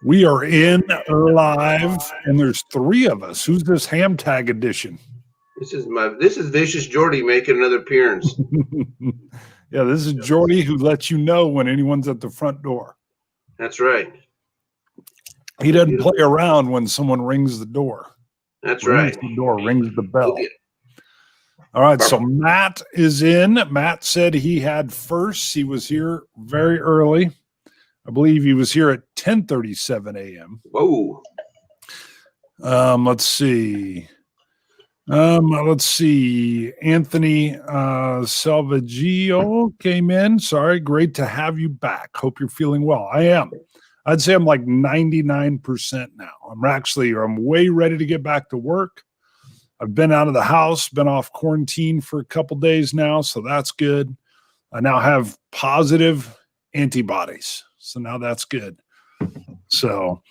We are in live, and there's three of us. Who's this HAMTAG edition? This is Vicious Jordy making another appearance. Yeah, this is Jordy who lets you know when anyone's at the front door. That's right. He doesn't play around when someone rings the door. That's rings right. The door rings the bell. All right, so Matt is in. Matt said he had first. He was here very early. I believe he was here at 10:37 a.m. Whoa. Let's see. Anthony Salvaggio came in. Sorry, great to have you back. Hope you're feeling well. I am. I'd say I'm like 99% now. I'm way ready to get back to work. I've been out of the house, been off quarantine for a couple days now, so that's good. I now have positive antibodies, so now that's good. So,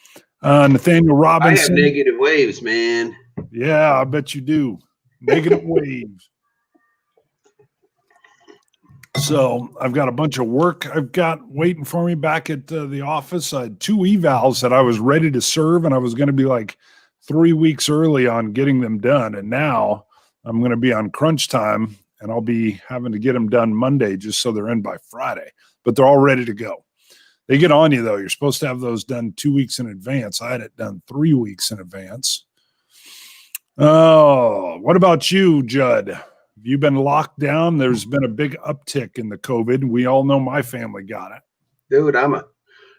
Nathaniel Robinson. I have negative waves, man. Yeah, I bet you do. Negative waves. So I've got a bunch of work I've got waiting for me back at the office. I had 2 evals that I was ready to serve, and I was going to be like 3 weeks early on getting them done. And now I'm going to be on crunch time, and I'll be having to get them done Monday just so they're in by Friday. But they're all ready to go. They get on you, though. You're supposed to have those done 2 weeks in advance. I had it done 3 weeks in advance. Oh, what about you, Judd? Have you been locked down? There's been a big uptick in the COVID. We all know my family got it. Dude, I'm a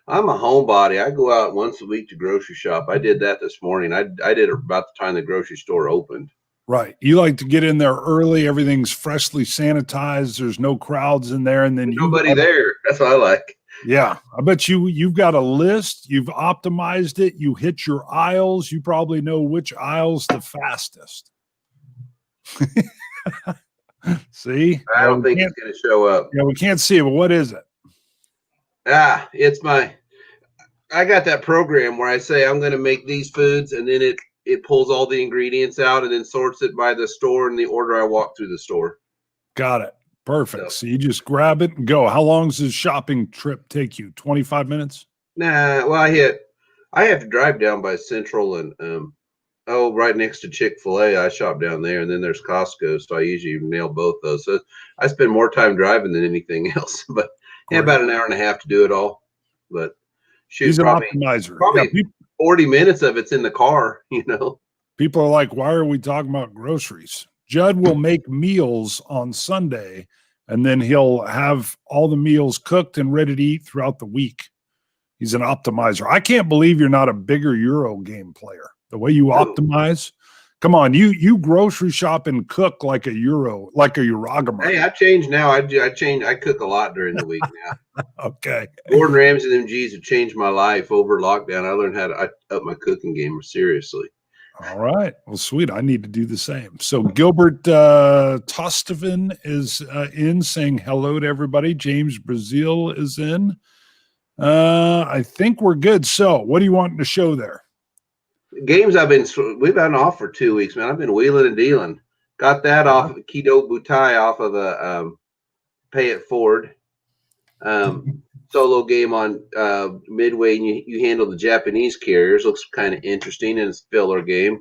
homebody. I go out once a week to grocery shop. I did that this morning. I did it about the time the grocery store opened. Right. You like to get in there early. Everything's freshly sanitized. There's no crowds in there. And then nobody there. That's what I like. Yeah. I bet you've got a list. You've optimized it. You hit your aisles. You probably know which aisle's the fastest. See? I don't think it's going to show up. Yeah, we can't see it, but what is it? It's I got that program where I say I'm going to make these foods, and then it pulls all the ingredients out and then sorts it by the store in the order I walk through the store. Got it. Perfect. So you just grab it and go. How long does this shopping trip take you? 25 minutes? Nah, well, I have to drive down by Central and right next to Chick-fil-A. I shop down there, and then there's Costco, so I usually nail both those. So I spend more time driving than anything else, but about an hour and a half to do it all. But he's an optimizer. Probably 40 minutes of it's in the car, People are like, why are we talking about groceries? Judd will make meals on Sunday, and then he'll have all the meals cooked and ready to eat throughout the week. He's an optimizer. I can't believe you're not a bigger Euro game player. The way you optimize. Come on, you grocery shop and cook like a Eurogamer. Hey, I changed now. I cook a lot during the week now. Okay. Gordon Ramsay and them G's have changed my life over lockdown. I learned how to up my cooking game seriously. All right. Well, sweet. I need to do the same. So Gilbert Tostovan is in saying hello to everybody. James Brazil is in. I think we're good. So what do you want to show there? Games we've been off for 2 weeks, man. I've been wheeling and dealing. Got that off of Kido Butai off of a Pay It Forward solo game on Midway, and you handle the Japanese carriers. Looks kind of interesting, and it's a filler game.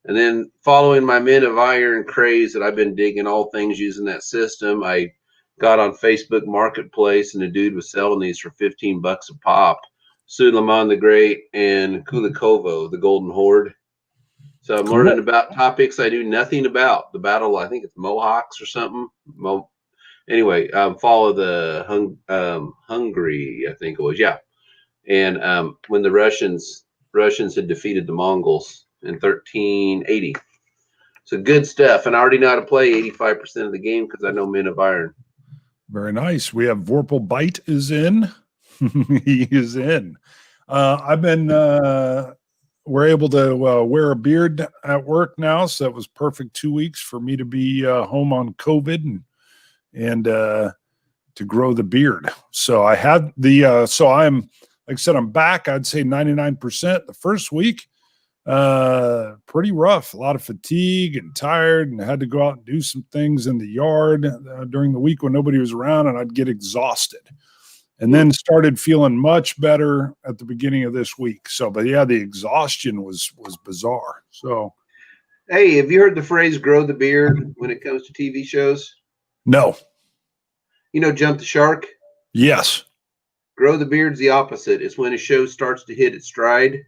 And then following my Men of Iron craze that I've been digging all things using that system, I got on Facebook Marketplace, and the dude was selling these for $15 a pop. Suleiman the Great and Kulikovo, the Golden Horde. So I'm learning about topics I do nothing about. The battle, I think it's Mohawks or something. Anyway, follow the Hungary, I think it was, yeah. And when the Russians had defeated the Mongols in 1380. So good stuff. And I already know how to play 85% of the game because I know Men of Iron. Very nice. We have Vorpal Bite is in. He is in. We're able to wear a beard at work now, so it was perfect 2 weeks for me to be home on COVID and to grow the beard. So I had I'm, like I said, I'm back. I'd say 99%. The first week, pretty rough. A lot of fatigue and tired, and had to go out and do some things in the yard during the week when nobody was around, and I'd get exhausted. and then started feeling much better at the beginning of this week. So, but yeah, the exhaustion was bizarre. So, Hey, have you heard the phrase "grow the beard" when it comes to TV shows? no. You know, Jump the Shark. Yes. Grow the beard's the opposite. It's when a show starts to hit its stride,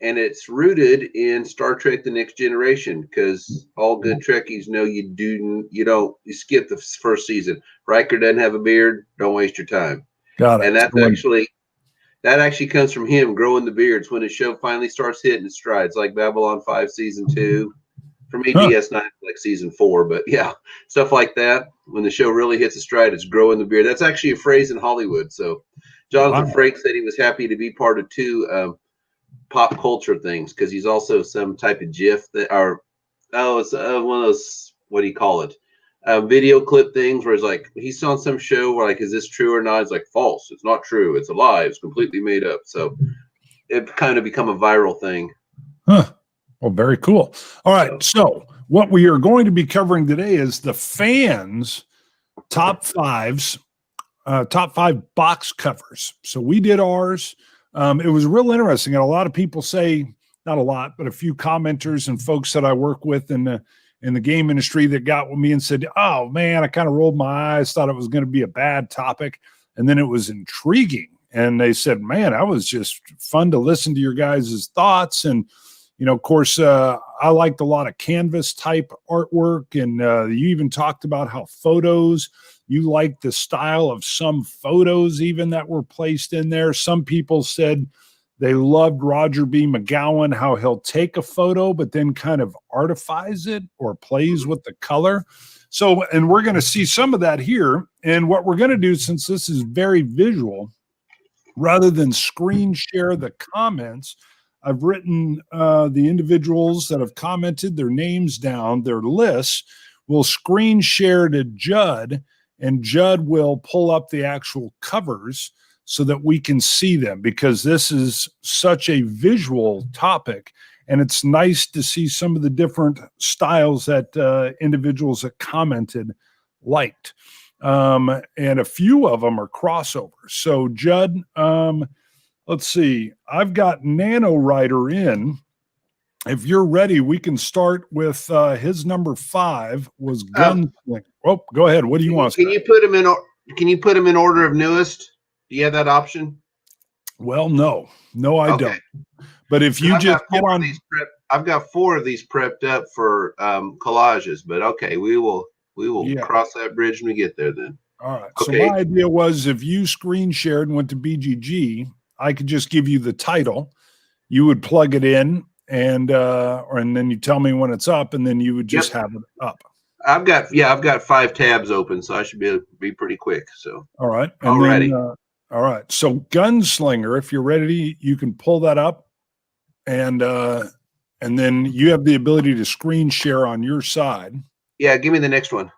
and it's rooted in Star Trek: The Next Generation, because all good Trekkies know you skip the first season. Riker doesn't have a beard. Don't waste your time. Got it. And that actually comes from him growing the beards when his show finally starts hitting its strides, like Babylon 5 season 2. For me, DS9 like season 4, but yeah, stuff like that. When the show really hits its stride, it's growing the beard. That's actually a phrase in Hollywood. So Jonathan Frakes said he was happy to be part of 2 pop culture things, because he's also some type of GIF that are it's one of those, what do you call it, video clip things where it's like he's on some show where like, is this true or not? It's like, false, it's not true, it's a lie, it's completely made up. So it kind of become a viral thing. Well, very cool. All right, so what we are going to be covering today is the fans top 5 box covers. So we did ours. It was real interesting. And a lot of people say, not a lot, but a few commenters and folks that I work with in the game industry that got with me and said, oh man, I kind of rolled my eyes, thought it was going to be a bad topic. And then it was intriguing. And they said, man, that was just fun to listen to your guys' thoughts. And, of course, I liked a lot of canvas type artwork. And you even talked about how you liked the style of some photos even that were placed in there. Some people said they loved Roger B. McGowan, how he'll take a photo, but then kind of artifies it or plays with the color. So, and we're going to see some of that here. And what we're going to do, since this is very visual, rather than screen share the comments, I've written the individuals that have commented their names down, their lists. We'll screen share to Judd, and Judd will pull up the actual covers so that we can see them, because this is such a visual topic, and it's nice to see some of the different styles that individuals that commented liked. And a few of them are crossovers. So Judd, let's see. I've got NaNoWriter in. If you're ready, we can start with his number 5 was Gunslinger. Oh, go ahead. What do you want? Can you put him in order of newest? Do you have that option? Well, no, I don't. But if you just get on, I've got 4 of these prepped up for collages. But okay, we will cross that bridge when we get there. Then. All right. Okay. So my idea was, if you screen shared and went to BGG, I could just give you the title. You would plug it in, and then you tell me when it's up, and then you would just have it up. I've got 5 tabs open, so I should be pretty quick. So all right, and then, all right. So Gunslinger, if you're ready, you can pull that up, and then you have the ability to screen share on your side. Yeah, give me the next one.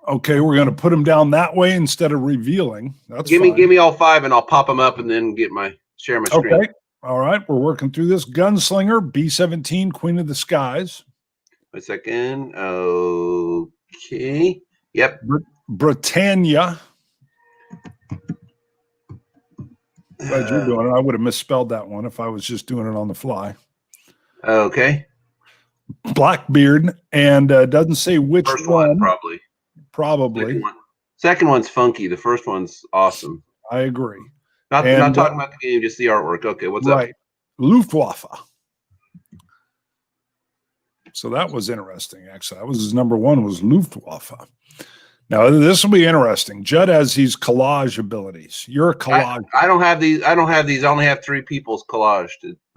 Okay, we're going to put them down that way instead of revealing. That's give me all 5, and I'll pop them up, and then share my screen. Okay. All right, we're working through this. Gunslinger, B-17, Queen of the Skies. A second. Okay. Yep. Britannia. Glad you're doing it. I would have misspelled that one if I was just doing it on the fly. Okay. Blackbeard, and doesn't say which first one. Probably. Second one's funky. The first one's awesome. I agree. Not talking about the game, just the artwork. Okay, what's up? Right. Luftwaffe. So that was interesting, actually. That was his number 1, was Luftwaffe. Now, this will be interesting. Judd has these collage abilities. You're a collage. I don't have these. I only have 3 people's collage.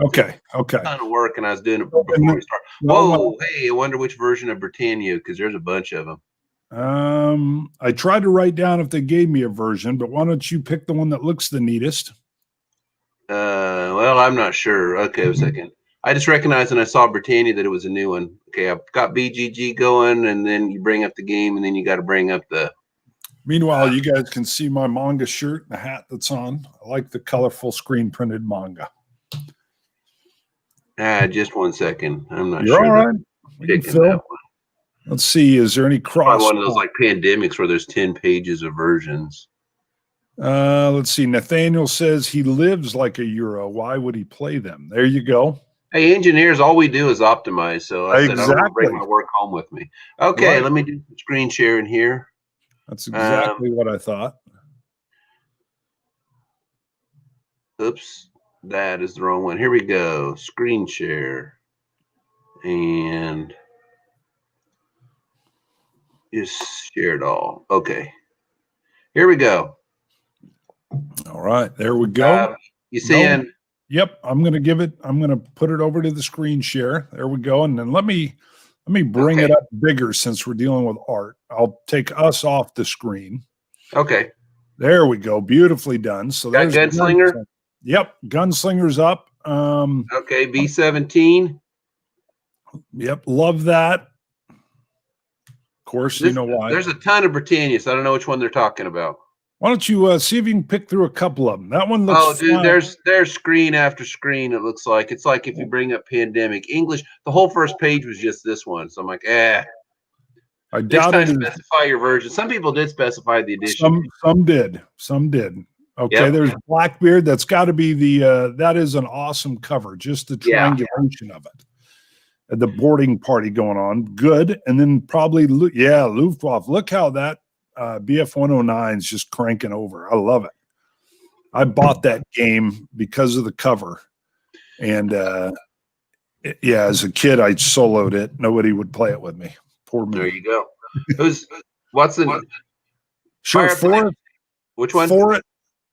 Okay. Kind of work, and I was doing it before we start. Whoa, hey, I wonder which version of Britannia, because there's a bunch of them. I tried to write down if they gave me a version, but why don't you pick the one that looks the neatest? Well, I'm not sure. Okay, a second. I just recognized when I saw Britannia that it was a new one. Okay, I've got BGG going, and then you bring up the game, and then you got to bring up the. Meanwhile, you guys can see my manga shirt and the hat that's on. I like the colorful screen printed manga. Just one second. I'm not You're sure. All right. Picking that one. Let's see. Is there any cross? One of those like pandemics where there's 10 pages of versions. Let's see. Nathaniel says he lives like a Euro. Why would he play them? There you go. Hey, engineers, all we do is optimize. So I said I don't want to bring Exactly. my work home with me. Okay, Right. let me do screen sharing here. That's exactly what I thought. Oops, that is the wrong one. Here we go. Screen share. And just share it all. Okay. Here we go. All right. There we go. You seeing? Yep. I'm going to put it over to the screen share. There we go. And then let me bring it up bigger since we're dealing with art. I'll take us off the screen. Okay. There we go. Beautifully done. So Got there's Gunslinger. Yep. Gunslinger's up. Okay. B-17. Yep. Love that. Of course, you know why. There's a ton of Britannias. I don't know which one they're talking about. Why don't you see if you can pick through a couple of them? That one looks. Oh, dude, there's screen after screen. It looks like it's like if you bring up Pandemic English, the whole first page was just this one. So I'm like, I doubt it. Specify your version. Some people did specify the edition. Some did. Okay, yep. There's Blackbeard. That's got to be the. That is an awesome cover. Just the triangulation of it. The boarding party going on. Good, and then probably Luftwaffe. Look how that. BF 109 is just cranking over. I love it. I bought that game because of the cover. And as a kid, I soloed it. Nobody would play it with me. Poor me. There you go. What's the Sure. Which one?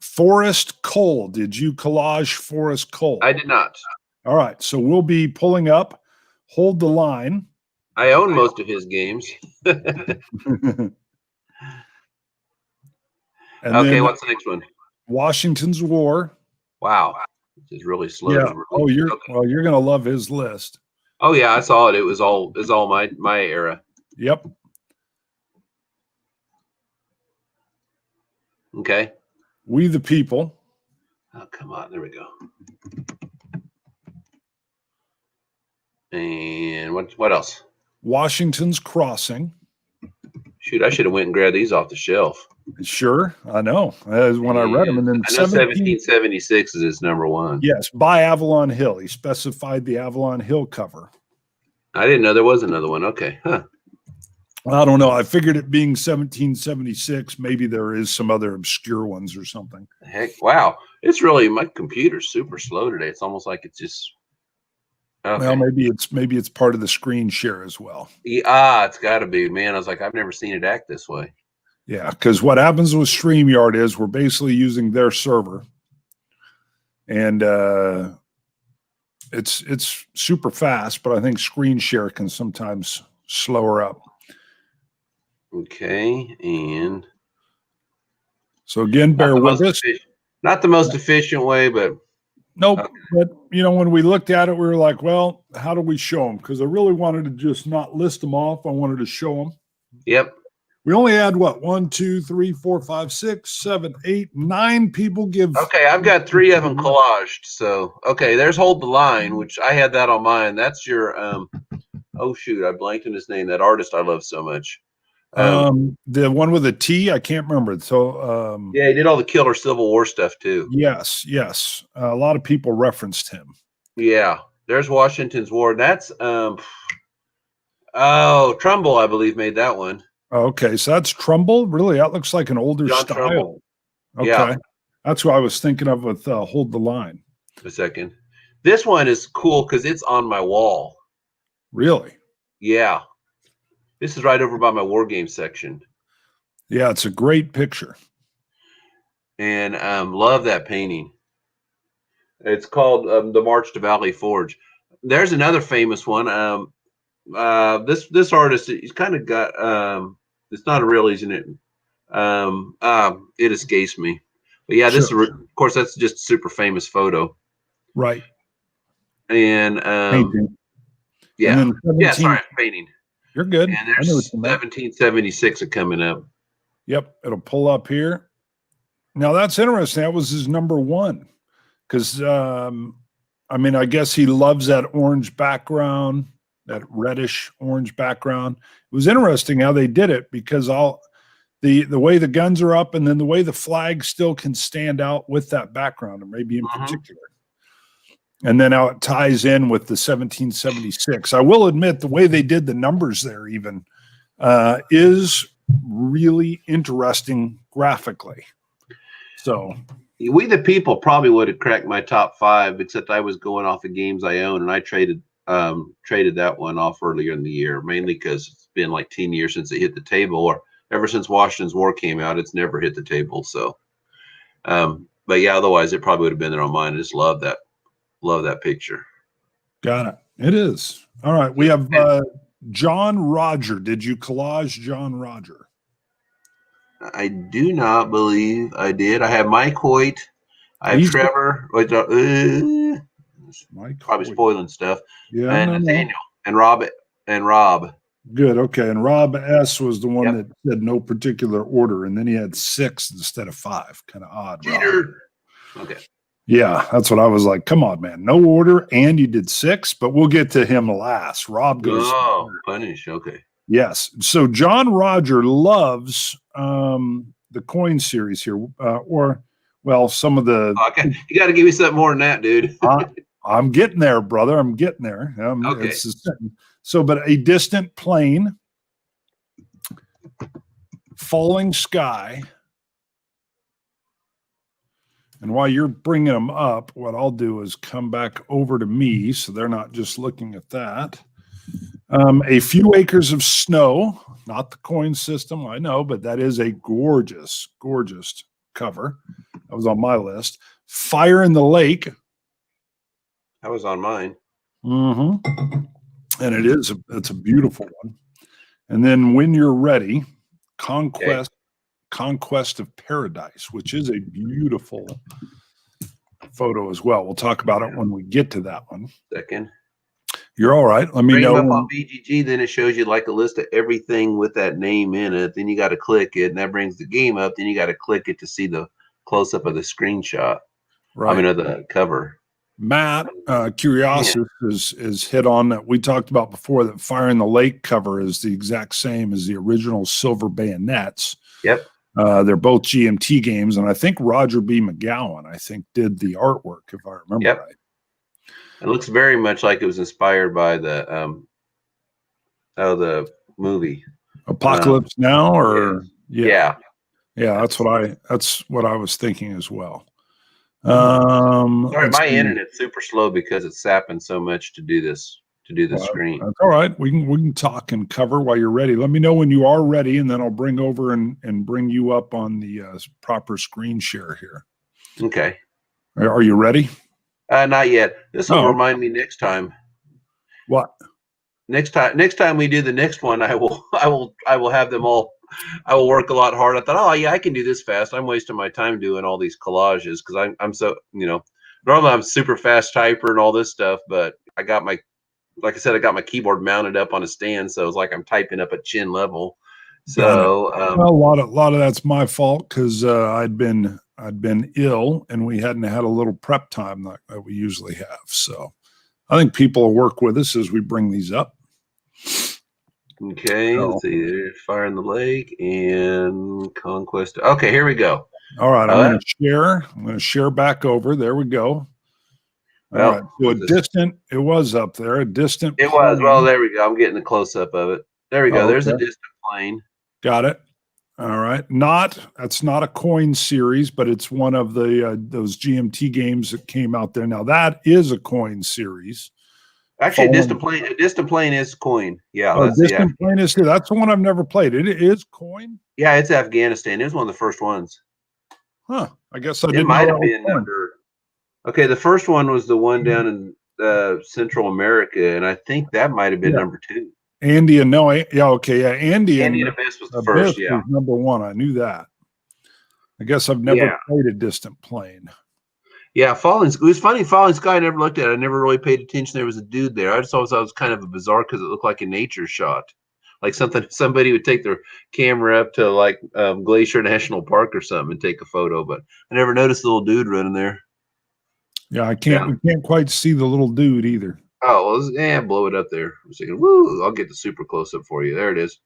Forest Cole. Did you collage Forest Cole? I did not. All right. So we'll be pulling up. Hold the line. I own most of his games. And okay, what's the next one? Washington's War. Wow, this is really slow. Yeah. You're gonna love his list. Oh yeah, I saw it. It was all my era. Yep. Okay. We the People. Oh come on, there we go. And what else? Washington's Crossing. Shoot, I should have went and grabbed these off the shelf. Sure, I know. When I read them, and then I know 1776 is his number one. Yes, by Avalon Hill. He specified the Avalon Hill cover. I didn't know there was another one. Okay, huh? I don't know. I figured it being 1776, maybe there is some other obscure ones or something. Heck, wow! It's really my computer's super slow today. It's almost like it's just. Okay. Well, maybe it's part of the screen share as well. Yeah, it's got to be, man. I was like, I've never seen it act this way. Yeah, because what happens with StreamYard is we're basically using their server, and it's super fast, but I think screen share can sometimes slow her up. Okay, and so again, bear with us. Not the most efficient way, but nope. Okay. But when we looked at it, we were like, well, how do we show them? Because I really wanted to just not list them off. I wanted to show them. Yep. We only had 1, 2, 3, 4, 5, 6, 7, 8, 9 people give. Okay, I've got 3 of them collaged. So okay, there's Hold the Line, which I had that on mine. That's your oh shoot, I blanked on his name. That artist I love so much. The one with a T, I can't remember. So yeah, he did all the Killer Civil War stuff too. Yes. A lot of people referenced him. Yeah, there's Washington's War. That's Trumbull, I believe, made that one. Okay, so that's Trumbull. Really, that looks like an older John style. Trumbull. Okay, yeah. That's what I was thinking of with Hold the Line. A second. This one is cool because it's on my wall. Really? Yeah. This is right over by my war game section. Yeah, it's a great picture. And love that painting. It's called The March to Valley Forge. There's another famous one. This artist, he's kind of got it's not a real, isn't it? It escapes me. But yeah, this is, of course, that's just a super famous photo. Right. And painting. Yeah. And yeah, sorry, painting. You're good. And there's 1776 coming up. Yep, it'll pull up here. Now that's interesting. That was his number one. Because I guess he loves that orange background, that reddish orange background. It was interesting how they did it because the way the guns are up, and then the way the flag still can stand out with that background, and maybe in particular. And then how it ties in with the 1776. I will admit the way they did the numbers there even is really interesting graphically. So We the People probably would have cracked my top 5, except I was going off the games I own, and I traded that one off earlier in the year, mainly because it's been like 10 years since it hit the table, or ever since Washington's War came out, it's never hit the table. So, but yeah, otherwise it probably would have been there on mine. I just love that picture. got it. It is. All right. We have John Roger. Did you collage John Roger? I do not believe I did. I have Mike Hoyt. I have Trevor. Mike probably Hoyt. Spoiling stuff. Yeah, and Nathaniel and Rob. Good. Okay. And Rob S was the one that said no particular order, and then he had 6 instead of 5. Kind of odd. Rob. Okay. Yeah, that's what I was like. Come on, man. No order, and you did 6, but we'll get to him last. Rob goes. Oh, punish. Okay. Yes. So John Roger loves the coin series here, some of the. Okay. You got to give me something more than that, dude. I'm getting there, brother. I'm getting there. Okay. But a distant plane, falling sky. And while you're bringing them up, what I'll do is come back over to me, so they're not just looking at that. A few acres of snow, not the coin system, I know, but that is a gorgeous, gorgeous cover. That was on my list. Fire in the Lake. That was on mine. Mm-hmm. And it's a beautiful one. And then When You're Ready, Conquest of Paradise, which is a beautiful photo as well. We'll talk about it when we get to that one. Second. You're all right. Let me know. Up on BGG, then it shows you like a list of everything with that name in it. Then you got to click it, and that brings the game up. Then you got to click it to see the close-up of the screenshot. Right. I mean, of the cover. Matt, Curiosity is hit on that we talked about before, that Fire in the Lake cover is the exact same as the original Silver Bayonets. Yep. They're both GMT games, and I think Roger B. McGowan, did the artwork, if I remember right. It looks very much like it was inspired by the movie Apocalypse Now, or yeah, that's what I was thinking as well. Sorry, my internet's super slow because it's sapping so much to do this screen. That's all right. We can talk and cover while you're ready. Let me know when you are ready, and then I'll bring over and bring you up on the proper screen share here. Okay. Are you ready? Not yet. This will remind me next time. What? Next time we do the next one, I will have them all. I will work a lot harder. I thought, oh yeah, I can do this fast. I'm wasting my time doing all these collages because I'm so normally I'm super fast typer and all this stuff, but I got my keyboard mounted up on a stand, so it's like I'm typing up at chin level. So a lot of that's my fault because I'd been ill and we hadn't had a little prep time that we usually have. So I think people will work with us as we bring these up. Okay, let's see. There's Fire in the Lake and Conquest. Okay, here we go. All right, I'm going to share back over. There we go. All right. So it was up there, a distant plane. It was. Well, there we go. I'm getting a close up of it. There we go. There's a distant plane. Got it. All right. That's not a coin series, but it's one of the those GMT games that came out there. Now that is a coin series. Actually, a distant plane is coin. Yeah. Distant plane is here. That's the one I've never played. It is coin. Yeah, it's Afghanistan. It was one of the first ones. Huh. I guess I didn't. It might have been number. Okay, the first one was the one down in Central America, and I think that might have been number 2. Andean, no, Andean Abyss was the first. Yeah, was number 1. I knew that. I guess I've never played a distant plane. Yeah, it was funny. Falling Sky, I never looked at it. I never really paid attention. There was a dude there. I just always thought it was kind of a bizarre because it looked like a nature shot, like somebody would take their camera up to like Glacier National Park or something and take a photo. But I never noticed the little dude running there. Yeah, we can't quite see the little dude either. Oh, well, blow it up there. I'm thinking, woo, I'll get the super close up for you. There it is.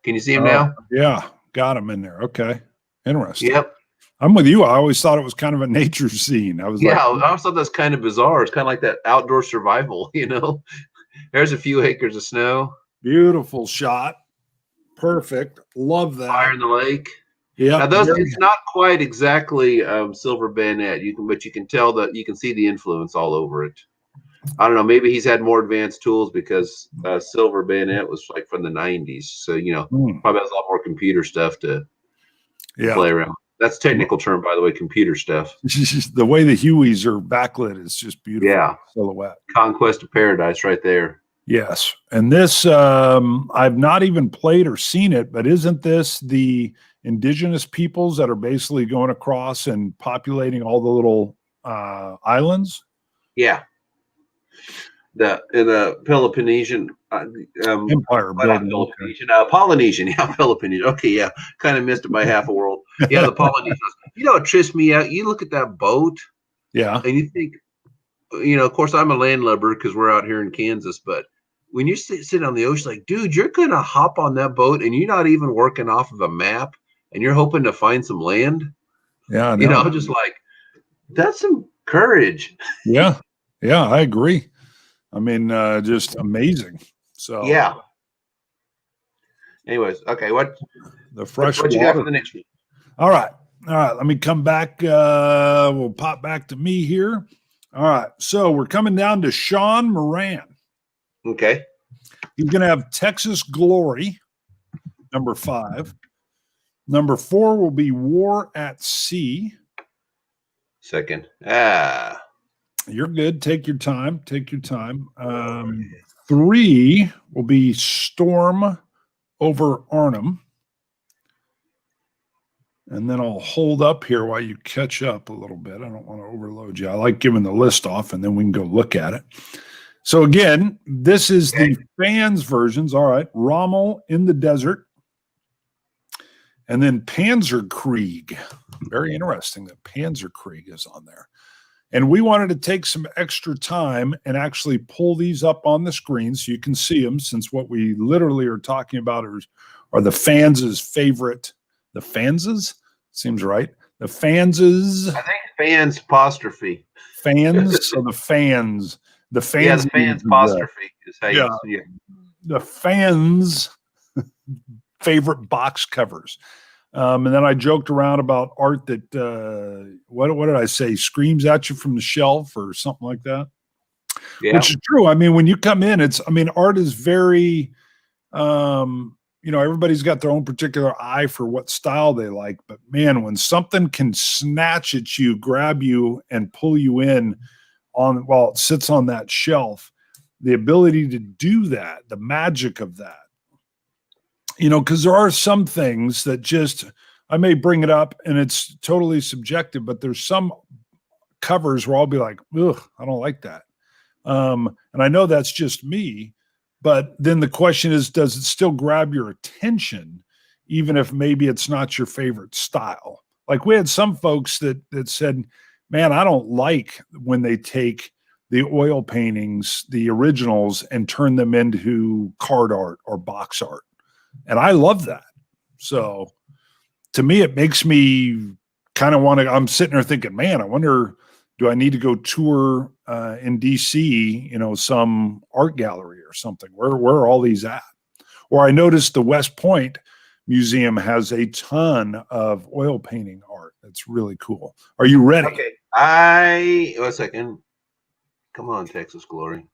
Can you see him now? Yeah, Got him in there. Okay. Interesting. Yep. I'm with you. I always thought it was kind of a nature scene. I was Yeah, like, I always thought that's kind of bizarre. It's kind of like that outdoor survival, There's a few acres of snow. beautiful shot. Perfect. Love that. Fire in the lake. Yeah. Now, it's not quite exactly silver bayonet. But you can tell that you can see the influence all over it. I don't know. Maybe he's had more advanced tools because silver bayonet was like from the 90s. So, probably has a lot more computer stuff to play around. That's technical term, by the way, computer stuff. The way the Hueys are backlit is just beautiful. Yeah. Silhouette. Conquest of Paradise right there. Yes. And this, I've not even played or seen it, but isn't this the indigenous peoples that are basically going across and populating all the little islands? Yeah. The Peloponnesian Empire building. Polynesian, Peloponnesian. Okay, yeah, kind of missed it by half a world. Yeah, the Polynesians. It trips me out. You look at that boat, and you think, of course, I'm a landlubber because we're out here in Kansas, but when you sit on the ocean, like, dude, you're gonna hop on that boat, and you're not even working off of a map, and you're hoping to find some land. Yeah, I'm just like, that's some courage. Yeah, I agree. I mean, just amazing. So yeah. Anyways, okay, what you got for the next week? All right. Let me come back. We'll pop back to me here. All right. So we're coming down to Sean Moran. Okay. He's going to have Texas Glory, number 5. Number 4 will be War at Sea. Second. You're good. Take your time. 3 will be Storm over Arnhem. And then I'll hold up here while you catch up a little bit. I don't want to overload you. I like giving the list off, and then we can go look at it. So again, this is the fans versions. All right. Rommel in the Desert. And then Panzerkrieg. Very interesting that Panzerkrieg is on there. And we wanted to take some extra time and actually pull these up on the screen so you can see them, since what we literally are talking about are the fans' favorite. The fanses? Seems right. The fanses. I think fans apostrophe. Fans. So the fans. The fans. Yeah, the fans apostrophe is how you the fans' favorite box covers. And then I joked around about art that, what did I say, screams at you from the shelf or something like that. Yeah. Which is true. I mean, when you come in, art is very, everybody's got their own particular eye for what style they like. But man, when something can snatch at you, grab you, and pull you in while it sits on that shelf, the ability to do that, the magic of that. Because there are some things that I may bring it up and it's totally subjective, but there's some covers where I'll be like, ugh, I don't like that. And I know that's just me, but then the question is, does it still grab your attention, even if maybe it's not your favorite style? Like we had some folks that said, man, I don't like when they take the oil paintings, the originals, and turn them into card art or box art. And I love that. So to me, it makes me kind of want to, I'm sitting there thinking, man, I wonder, do I need to go tour in DC, some art gallery or something? Where are all these at? Or I noticed the West Point Museum has a ton of oil painting art. That's really cool. Are you ready? Okay. 1 second. Come on, Texas Glory.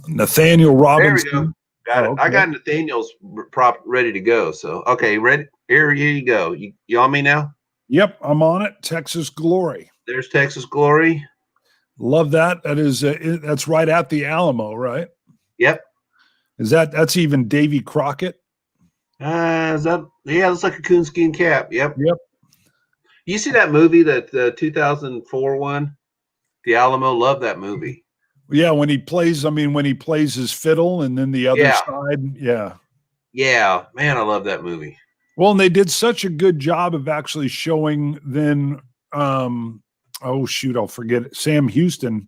Nathaniel Robinson. There we go. Got it. Okay. I got Nathaniel's prop ready to go. So, okay, ready? Here you go. You on me now? Yep, I'm on it. Texas Glory. There's Texas Glory. Love that. That's right at the Alamo, right? Yep. That's even Davy Crockett? Is that? Yeah, it looks like a coonskin cap. Yep. Yep. You see that movie, the 2004 one, The Alamo? Love that movie. Yeah, when he plays his fiddle and then the other side. Yeah. Yeah, man, I love that movie. Well, and they did such a good job of actually showing then, I'll forget it, Sam Houston,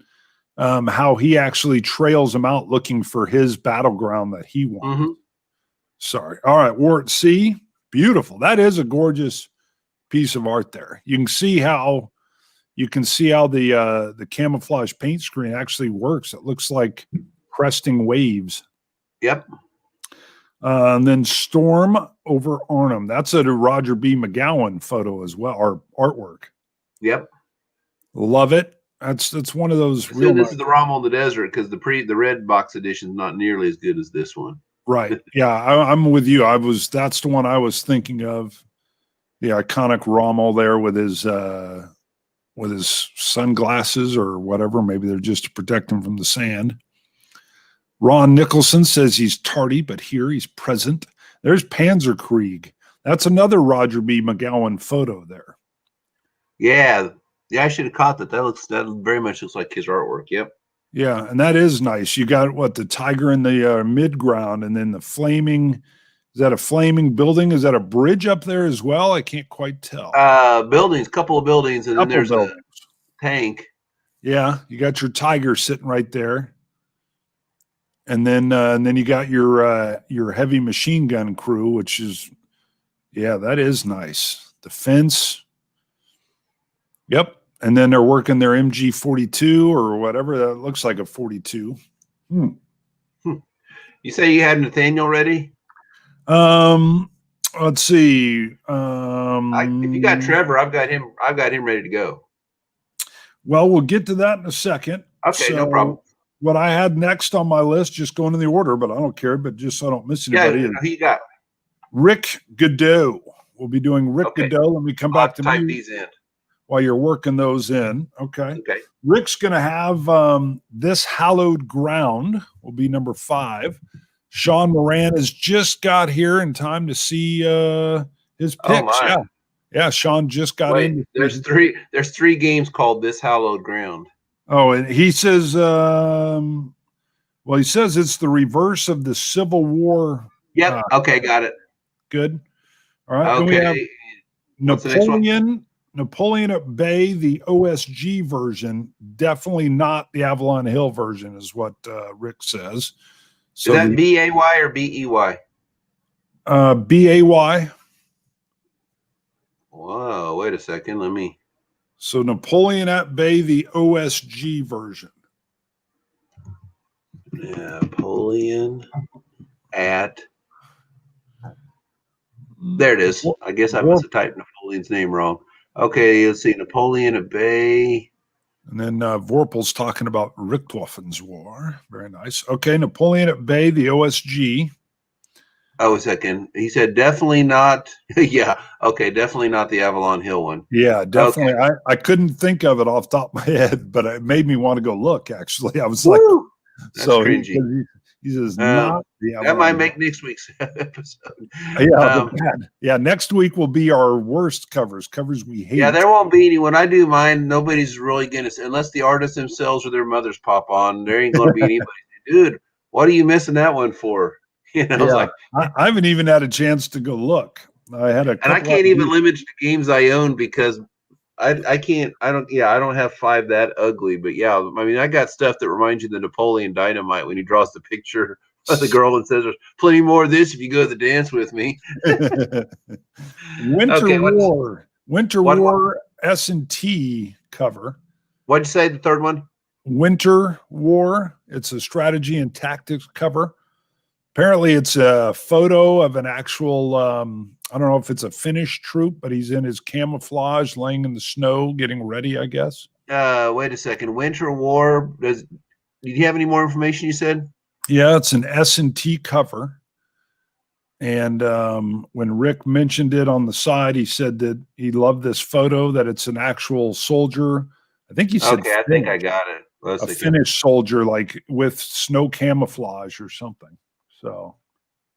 how he actually trails him out looking for his battleground that he wants. Mm-hmm. Sorry. All right, War at Sea, beautiful. That is a gorgeous piece of art there. You can see how the camouflage paint screen actually works. It looks like cresting waves. Yep. And then Storm over Arnhem. That's a Roger B. McGowan photo as well, or artwork. Yep. Love it. That's one of those. So this is the Rommel in the Desert, because the red box edition is not nearly as good as this one. Right. Yeah, I'm with you. That's the one I was thinking of. The iconic Rommel there with his sunglasses or whatever. Maybe they're just to protect him from the sand. Ron Nicholson says he's tardy, but here he's present. There's Panzerkrieg. That's another Roger B. McGowan photo there. Yeah. Yeah, I should have caught that. That very much looks like his artwork. Yep. Yeah, and that is nice. You got the tiger in the midground, and then the flaming. Is that a flaming building? Is that a bridge up there as well? I can't quite tell. Buildings, couple of buildings, and then there's a tank. Yeah, you got your tiger sitting right there, and then you got your heavy machine gun crew, which is, yeah, that is nice. The fence. Yep. And then they're working their MG42 or whatever. That looks like a 42. You say you had Nathaniel ready? Let's see. If you got Trevor, I've got him ready to go. Well, we'll get to that in a second. Okay, so, no problem. What I had next on my list, just going in the order, but I don't care, but just so I don't miss anybody. Yeah, who you got? Rick Godot. We'll be doing Rick Godot. Let me come back to type these in while you're working those in. Okay. Okay. Rick's going to have This Hallowed Ground will be number 5. Sean Moran has just got here in time to see his picks. Oh, yeah. Sean just got in. There's three games called This Hallowed Ground. Oh, and he says, he says it's the reverse of the Civil War. Yep. Okay, got it. Good. All right. Okay. Then we have Napoleon at Bay, the OSG version, definitely not the Avalon Hill version, is what Rick says. So is that B-A-Y or B-E-Y? B-A-Y. Whoa, wait a second. Let me. So Napoleon at Bay, the OSG version. Napoleon at. There it is. I guess I must have typed Napoleon's name wrong. Okay, let's see. Napoleon at Bay. And then Vorpal's talking about Richthofen's War. Very nice. Okay, Napoleon at Bay, the OSG. Oh, a second. He said definitely not. Yeah. Okay, definitely not the Avalon Hill one. Yeah, definitely. Okay. I couldn't think of it off the top of my head, but it made me want to go look, actually. I was like, that's cringy. He says not the Avalon that might make next week's episode. Yeah, next week will be our worst covers we hate. Yeah, there won't be any. When I do mine, nobody's really going to, unless the artists themselves or their mothers pop on, there ain't going to be anybody. Dude, what are you missing that one for? You know, yeah, I haven't even had a chance to go look. I can't even limit the games I own because I don't have 5 that ugly, but yeah, I mean, I got stuff that reminds you of the Napoleon Dynamite when he draws the picture of the girl and says, "There's plenty more of this if you go to the dance with me." Winter War S&T cover. What'd you say? The third one? Winter War. It's a strategy and tactics cover. Apparently, it's a photo of an actual. I don't know if it's a Finnish troop, but he's in his camouflage, laying in the snow, getting ready, I guess. Wait a second. Winter War. Did you have any more information? You said. Yeah, it's an S&T cover. And when Rick mentioned it on the side, he said that he loved this photo. That it's an actual soldier. I think he said. Okay, I think I got it. A Finnish soldier, like with snow camouflage or something. So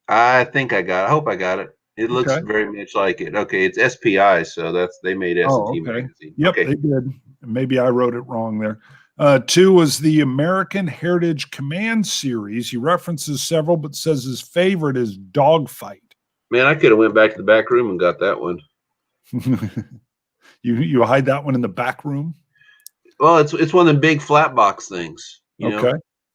I think I got it. I hope I got it. It looks very much like it. Okay, it's SPI, so they made S&T magazine. Yep, okay. They did. Maybe I wrote it wrong there. 2 was the American Heritage Command series. He references several, but says his favorite is Dogfight. Man, I could have went back to the back room and got that one. You hide that one in the back room? Well, it's one of the big flat box things. You know?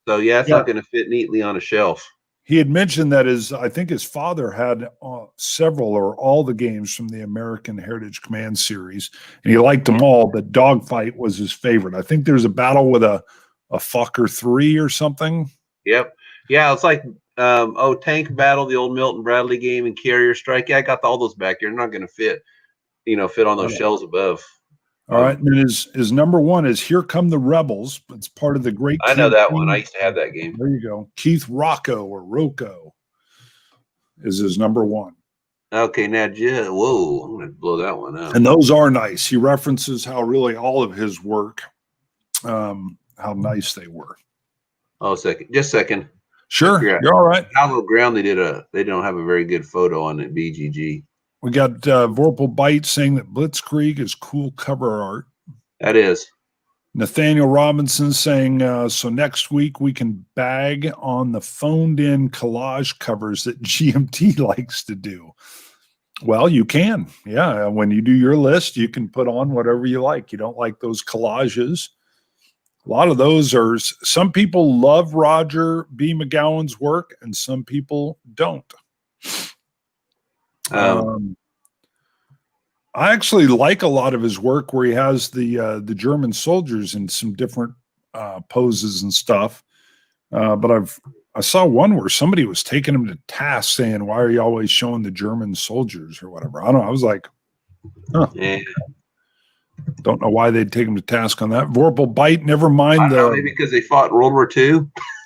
So yeah, it's not going to fit neatly on a shelf. He had mentioned that I think his father had several or all the games from the American Heritage Command series, and he liked them all, but Dogfight was his favorite. I think there's a battle with a Fokker 3 or something. Yep. Yeah, it's like Tank Battle, the old Milton Bradley game, and Carrier Strike. Yeah, I got all those back here. They're not going to fit on those shelves above. All right, and then his number one is Here Come the Rebels. It's part of the great. I know that one. I used to have that game. There you go. Keith Rocco or Rocco is his number one. Okay, now whoa, I'm going to blow that one up. And those are nice. He references how really all of his work, how nice they were. Oh, just a second. Sure, you're all right. Hollow Ground, they don't have a very good photo on it, BGG. We got Vorpal Bite saying that Blitzkrieg is cool cover art. That is. Nathaniel Robinson saying, so next week we can bag on the phoned-in collage covers that GMT likes to do. Well, you can. Yeah, when you do your list, you can put on whatever you like. You don't like those collages. A lot of those are, some people love Roger B. McGowan's work, and some people don't. I actually like a lot of his work where he has the German soldiers in some different poses and stuff. But I saw one where somebody was taking him to task saying, why are you always showing the German soldiers or whatever? I don't know. I was like, huh. Yeah. Don't know why they'd take him to task on that. Vorpal Bite, never mind maybe because they fought World War II.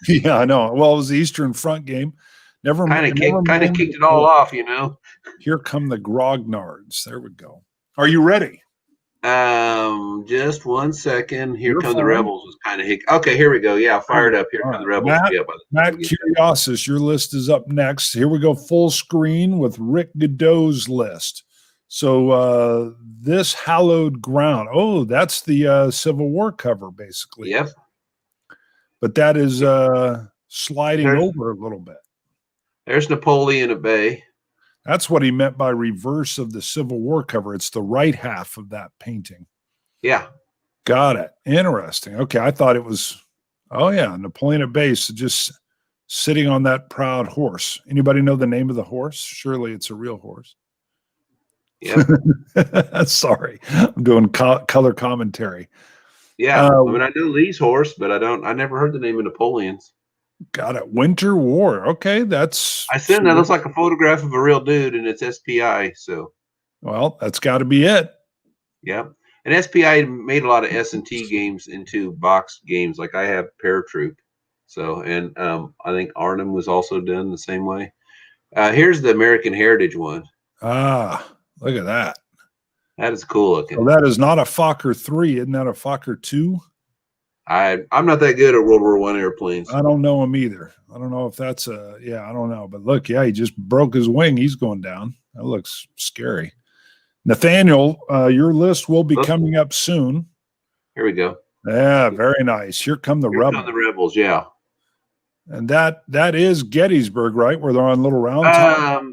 Yeah, I know. Well, it was the Eastern Front game. Kind of kicked it all off, Here come the grognards. There we go. Are you ready? Just 1 second. Here come the Rebels was kind of okay. Here we go. Yeah, fired up. Here come the Rebels. Matt Curiosus, your list is up next. Here we go, full screen with Rick Godot's list. So this hallowed ground. Oh, that's the Civil War cover, basically. Yep. But that is sliding over a little bit. There's Napoleon at bay. That's what he meant by reverse of the Civil War cover. It's the right half of that painting. Yeah. Got it. Interesting. Okay. I thought it was, Napoleon at bay, so just sitting on that proud horse. Anybody know the name of the horse? Surely it's a real horse. Yeah. Sorry. I'm doing color commentary. Yeah. I know Lee's horse, but I never heard the name of Napoleon's. Got it. Winter War. Okay, that's. I said that looks like a photograph of a real dude, and it's SPI. So, well, that's got to be it. Yeah, and SPI made a lot of S&T games into boxed games, like I have Paratroop. So, and I think Arnhem was also done the same way. Here's the American Heritage one. Ah, look at that. That is cool looking. Well, that is not a Fokker 3. Isn't that a Fokker 2? I'm not that good at World War I airplanes. I don't know him either. I don't know if that's I don't know. But look, he just broke his wing. He's going down. That looks scary. Nathaniel, your list will be coming up soon. Here we go. Yeah, very nice. Here come the Rebels. Come the Rebels, yeah. And that is Gettysburg, right? Where they're on Little Round Top?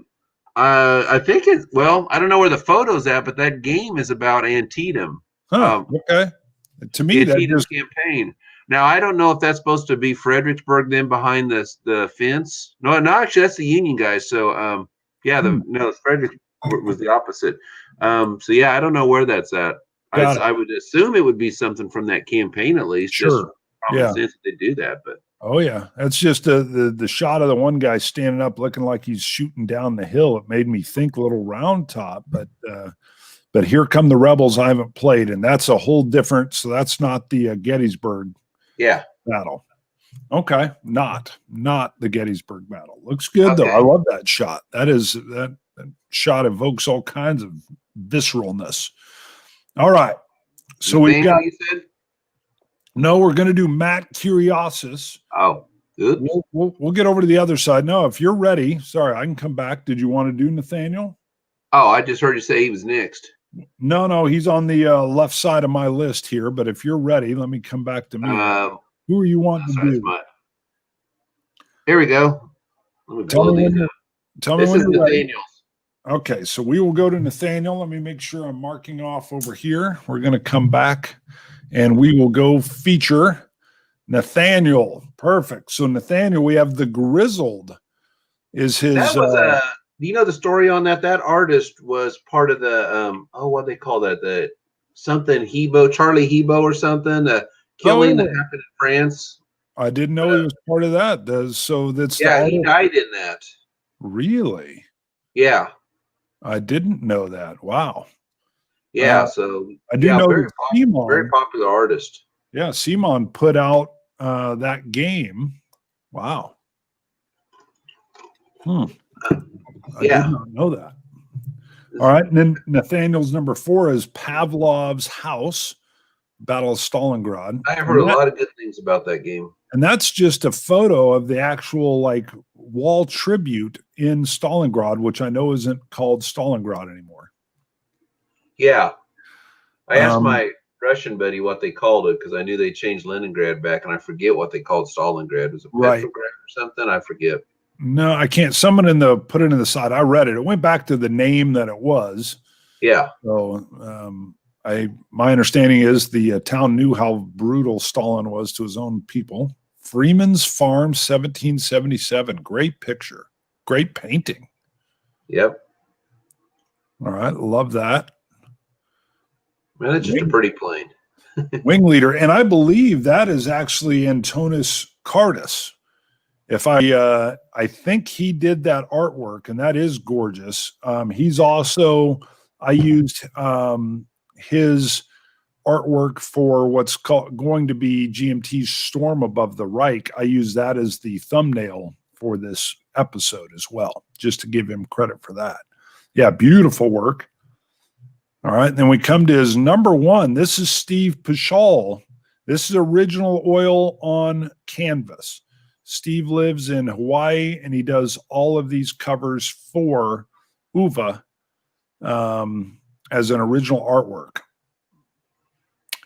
I think I don't know where the photo's at, but that game is about Antietam. Huh, okay. To me, that is campaign. Now, I don't know if that's supposed to be Fredericksburg then behind the fence. No, actually, that's the Union guys. So, Frederick was the opposite. I don't know where that's at. I would assume it would be something from that campaign at least. Sure. Just sense they do that, but. Oh yeah, that's just the shot of the one guy standing up, looking like he's shooting down the hill. It made me think Little Round Top, but Here Come the Rebels I haven't played, and that's a whole different. So that's not the Gettysburg battle. Okay, not the Gettysburg battle. Looks good though. I love that shot. That shot evokes all kinds of visceralness. All right, so we've got. No, we're going to do Matt Curiosus. Oh, good. We'll get over to the other side. No, if you're ready. Sorry, I can come back. Did you want to do Nathaniel? Oh, I just heard you say he was next. No, he's on the left side of my list here. But if you're ready, let me come back to me. Who are you wanting to do? Here we go. Tell me when you're Nathaniel's. Okay, so we will go to Nathaniel. Let me make sure I'm marking off over here. We're going to come back. And we will go feature Nathaniel. Perfect. So Nathaniel, we have the grizzled is his. That was a. Do you know the story on that? That artist was part of the what do they call that? The something Hebo, Charlie Hebo or something. The killing that happened in France. I didn't know he was part of that. So that's the Yeah, artist. he died in that. Really? Yeah. I didn't know that. Wow. Yeah. So I do know that Simon, very popular artist. Yeah, Simon put out that game. Wow. I did not know that. All right. And then Nathaniel's number 4 is Pavlov's House, Battle of Stalingrad. I have heard a lot of good things about that game. And that's just a photo of the actual like wall tribute in Stalingrad, which I know isn't called Stalingrad anymore. Yeah. I asked my Russian buddy what they called it because I knew they changed Leningrad back, and I forget what they called Stalingrad. Was it Petrograd or something? I forget. No, I can't. Someone put it in the side. I read it. It went back to the name that it was. Yeah. So my understanding is the town knew how brutal Stalin was to his own people. Freeman's Farm, 1777. Great picture. Great painting. Yep. All right. Love that. Man, it's just a pretty plane. Wing leader. And I believe that is actually Antonis Cardus. I think he did that artwork, and that is gorgeous. He's also, I used his artwork for what's going to be GMT's Storm Above the Reich. I use that as the thumbnail for this episode as well, just to give him credit for that. Yeah, beautiful work. All right, then we come to his number 1. This is Steve Pichal. This is original oil on canvas. Steve lives in Hawaii, and he does all of these covers for UVA as an original artwork.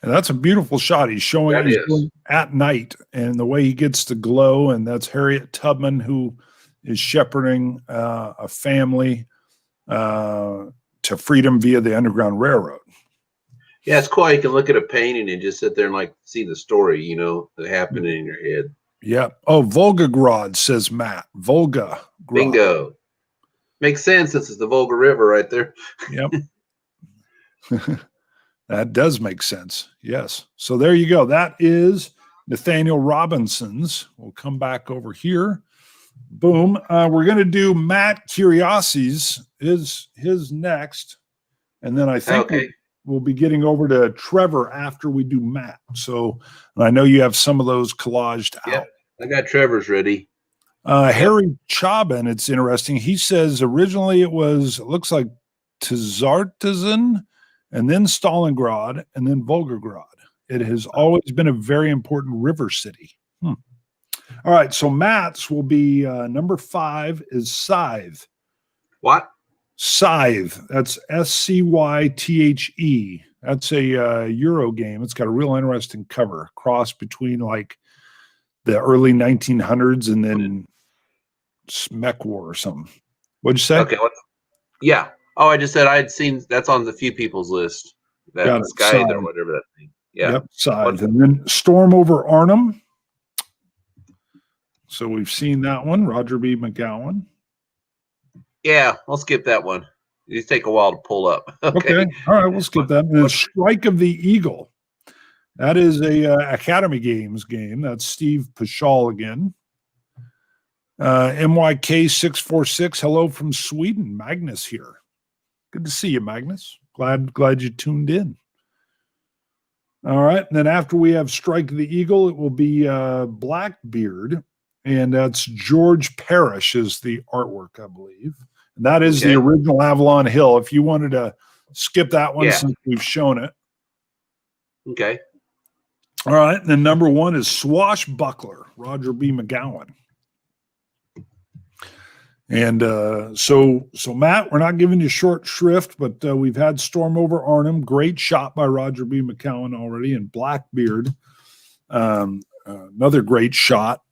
And that's a beautiful shot. He's showing it at night, and the way he gets the glow, and that's Harriet Tubman, who is shepherding a family to freedom via the Underground Railroad. Yeah, it's cool. You can look at a painting and just sit there and like see the story, that happened in your head. Yeah. Oh, Volgograd, says Matt. Volga. Bingo. Makes sense since it's the Volga River right there. Yep. That does make sense. Yes. So there you go. That is Nathaniel Robinson's. We'll come back over here. Boom. We're going to do Matt Curiosi's his next. And then I think we'll be getting over to Trevor after we do Matt. So I know you have some of those collaged out. I got Trevor's ready. Harry Chabin, it's interesting. He says originally it looks like Tzartazin and then Stalingrad and then Volgograd. It has always been a very important river city. All right, so Matt's will be number 5 is Scythe. What? Scythe. That's Scythe. That's a Euro game. It's got a real interesting cover, cross between like the early 1900s and then Mech War or something. What'd you say? Okay. Yeah. Oh, I just said I'd seen that's on the few people's list. That Scythe or whatever that thing. Yeah. Yep, Scythe. And then Storm over Arnhem. So we've seen that one. Roger B. McGowan. Yeah, I'll skip that one. These take a while to pull up. Okay. All right, we'll skip that. And then Strike of the Eagle. That is a Academy Games game. That's Steve Pichal again. MYK646. Hello from Sweden. Magnus here. Good to see you, Magnus. Glad you tuned in. All right. And then after we have Strike of the Eagle, it will be Blackbeard. And that's George Parrish is the artwork, I believe. And that is the original Avalon Hill. If you wanted to skip that one since we've shown it. Okay. All right. And then number 1 is Swashbuckler, Roger B. McGowan. And so Matt, we're not giving you short shrift, but we've had Storm over Arnhem. Great shot by Roger B. McGowan already. And Blackbeard, another great shot.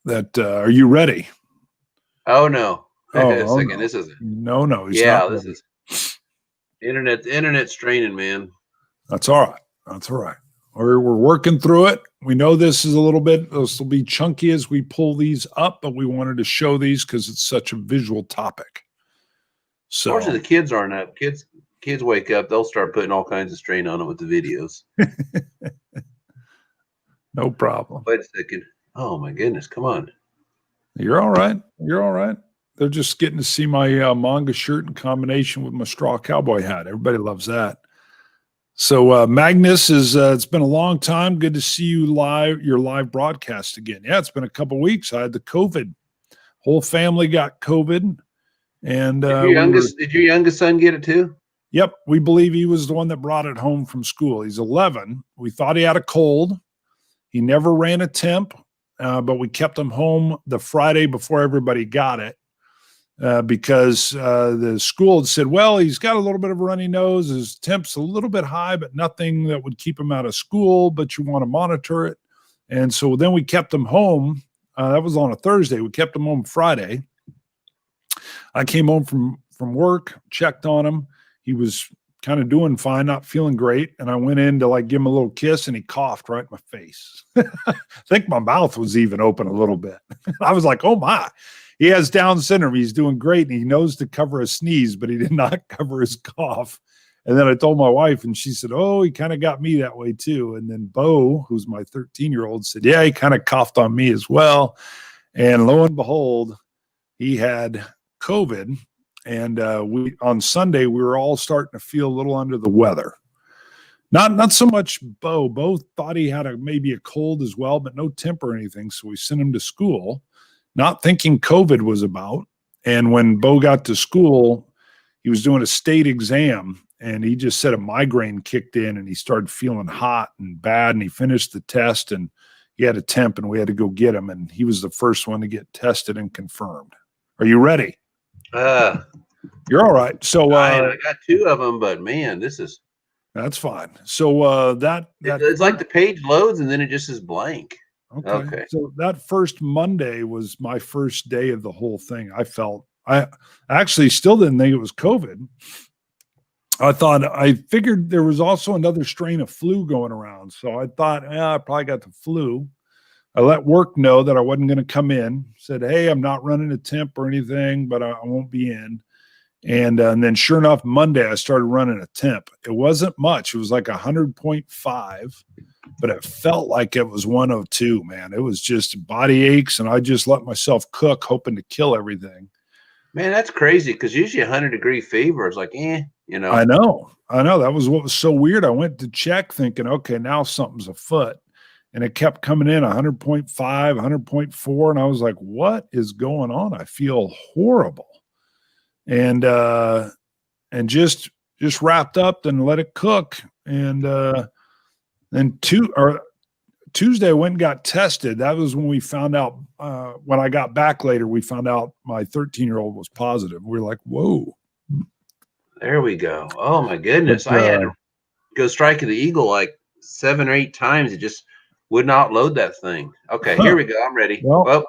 That are you ready? Oh no! Oh, second, no. This isn't. No, he's not. This is internet's draining, man. That's all right. We're working through it. We know this is a little bit, this will be chunky as we pull these up, but we wanted to show these because it's such a visual topic. So Fortunately, the kids aren't up. Kids wake up, they'll start putting all kinds of strain on it with the videos. no problem. Wait a second. Oh my goodness, come on. You're all right. You're all right. They're just getting to see my manga shirt in combination with my straw cowboy hat. Everybody loves that. So Magnus, it's been a long time. Good to see you live, your live broadcast again. Yeah, it's been a couple weeks. I had the COVID. Whole family got COVID. And did your youngest son get it too? Yep. We believe he was the one that brought it home from school. He's 11. We thought he had a cold. He never ran a temp, but we kept him home the Friday before everybody got it. Because the school had said, well, he's got a little bit of a runny nose. His temp's a little bit high, but nothing that would keep him out of school, but you want to monitor it. And so then we kept him home. That was on a Thursday. We kept him home Friday. I came home from work, checked on him. He was kind of doing fine, not feeling great. And I went in to like give him a little kiss and he coughed right in my face. I think my mouth was even open a little bit. I was like, oh my. He has Down syndrome. He's doing great, and he knows to cover a sneeze, but he did not cover his cough. And then I told my wife, and she said, oh, he kind of got me that way too. And then Bo, who's my 13-year-old, said, yeah, he kind of coughed on me as well. And lo and behold, he had COVID. And on Sunday, we were all starting to feel a little under the weather. Not so much Bo. Bo thought he had maybe a cold as well, but no temper or anything. So we sent him to school, not thinking COVID was about. And when Bo got to school, he was doing a state exam, and he just said a migraine kicked in, and he started feeling hot and bad, and he finished the test, and he had a temp, and we had to go get him, and he was the first one to get tested and confirmed. Are you ready? You're all right. So I got two of them, but man, that's fine. So it's like the page loads, and then it just is blank. Okay. So that first Monday was my first day of the whole thing. I actually still didn't think it was COVID. I figured there was also another strain of flu going around. So I thought, I probably got the flu. I let work know that I wasn't going to come in. Said, hey, I'm not running a temp or anything, but I won't be in. And then sure enough, Monday, I started running a temp. It wasn't much. It was like 100.5, but it felt like it was 102, man. It was just body aches, and I just let myself cook, hoping to kill everything. Man, that's crazy, because usually 100-degree fever is like, I know. That was what was so weird. I went to check thinking, okay, now something's afoot. And it kept coming in 100.5, 100.4. And I was like, what is going on? I feel horrible. And just wrapped up and let it cook. And then Tuesday I went and got tested. That was when we found out, when I got back later, we found out my 13-year-old was positive. We were like, whoa. There we go. Oh my goodness. I had to go striking the eagle like 7 or 8 times. It just would not load that thing. Okay, here we go. I'm ready. Well,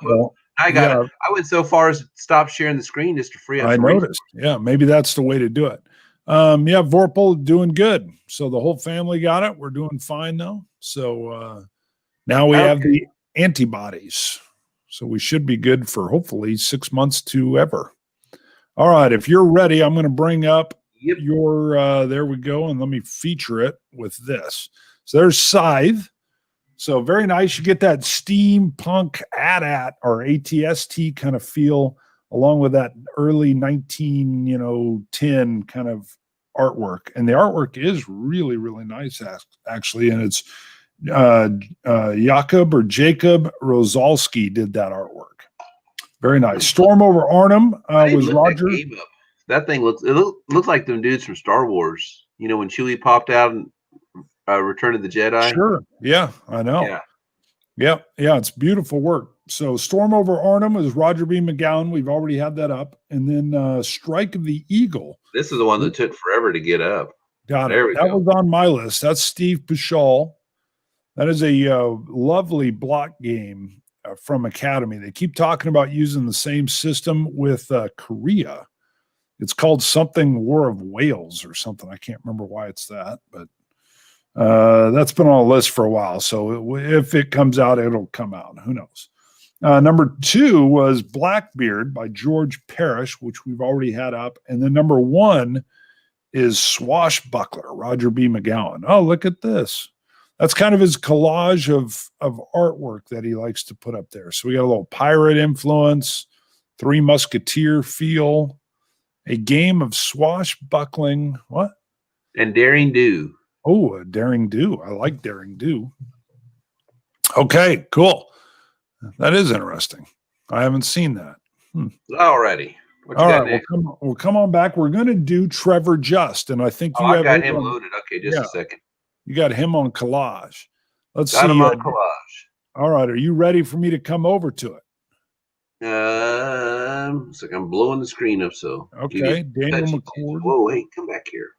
I got it. I went so far as to stop sharing the screen just to free up. I noticed. Yeah, maybe that's the way to do it. Vorpal doing good. So the whole family got it. We're doing fine now. So now we have the antibodies. So we should be good for hopefully 6 months to ever. All right. If you're ready, I'm going to bring up your, there we go. And let me feature it with this. So there's Scythe. So very nice. You get that steampunk AT-AT or ATST kind of feel, along with that early 1910 kind of artwork. And the artwork is really, really nice, actually. And it's Jacob Rosalski did that artwork. Very nice. Storm over Arnhem was Roger. That thing looks like them dudes from Star Wars. You know, when Chewie popped out and Return of the Jedi. Sure. Yeah, I know. Yeah. It's beautiful work. So Storm over Arnhem is Roger B. McGowan. We've already had that up. And then Strike of the Eagle. This is the one that took forever to get up. Got it. That was on my list. That's Steve Pichal. That is a lovely block game from Academy. They keep talking about using the same system with Korea. It's called something War of Wales or something. I can't remember why it's that, but That's been on a list for a while. So if it comes out, it'll come out. Who knows? Number 2 was Blackbeard by George Parrish, which we've already had up. And then number 1 is Swashbuckler, Roger B. McGowan. Oh, look at this. That's kind of his collage of artwork that he likes to put up there. So we got a little pirate influence, Three Musketeer feel, a game of swashbuckling. What? And Daring Do. Oh, a Daring Do. I like Daring Do. Okay, cool. That is interesting. I haven't seen that. Alrighty. All right, we'll come on back. We're going to do Trevor Just, and I think you have got him loaded. Okay, just a second. You got him on collage. Let's see. Got him on collage. All right, are you ready for me to come over to it? It's like I'm blowing the screen up. So okay, Daniel McCord. Whoa, hey, come back here.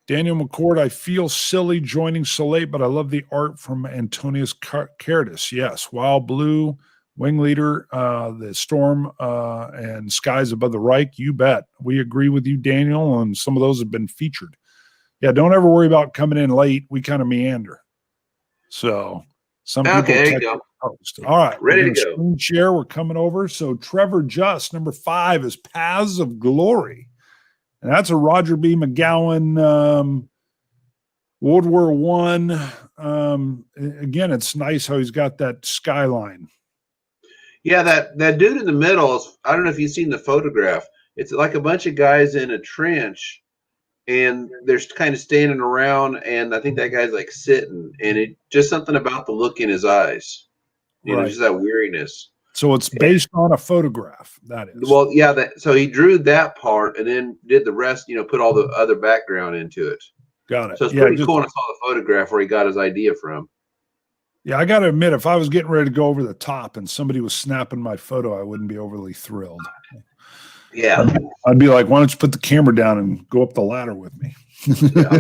Daniel McCord. I feel silly joining so late, but I love the art from Antonius Curtis. Yes, Wild Blue, Wing Leader, the Storm, and Skies Above the Reich. You bet. We agree with you, Daniel, and some of those have been featured. Yeah, don't ever worry about coming in late. We kind of meander. So some people there you go. Post. All right, ready to go. Screen share. We're coming over. So Trevor Just, number 5 is Paths of Glory, and that's a Roger B. McGowan, World War One. Again, it's nice how he's got that skyline. Yeah, that dude in the middle is, I don't know if you've seen the photograph. It's like a bunch of guys in a trench, and they're kind of standing around, and I think that guy's like sitting, and it just something about the look in his eyes. You know, just that weariness. So it's based on a photograph. That is. Well, yeah. So he drew that part and then did the rest. You know, put all the other background into it. Got it. So it's pretty cool. I saw the photograph where he got his idea from. Yeah, I got to admit, if I was getting ready to go over the top and somebody was snapping my photo, I wouldn't be overly thrilled. Yeah, I'd be like, "Why don't you put the camera down and go up the ladder with me?" Yeah.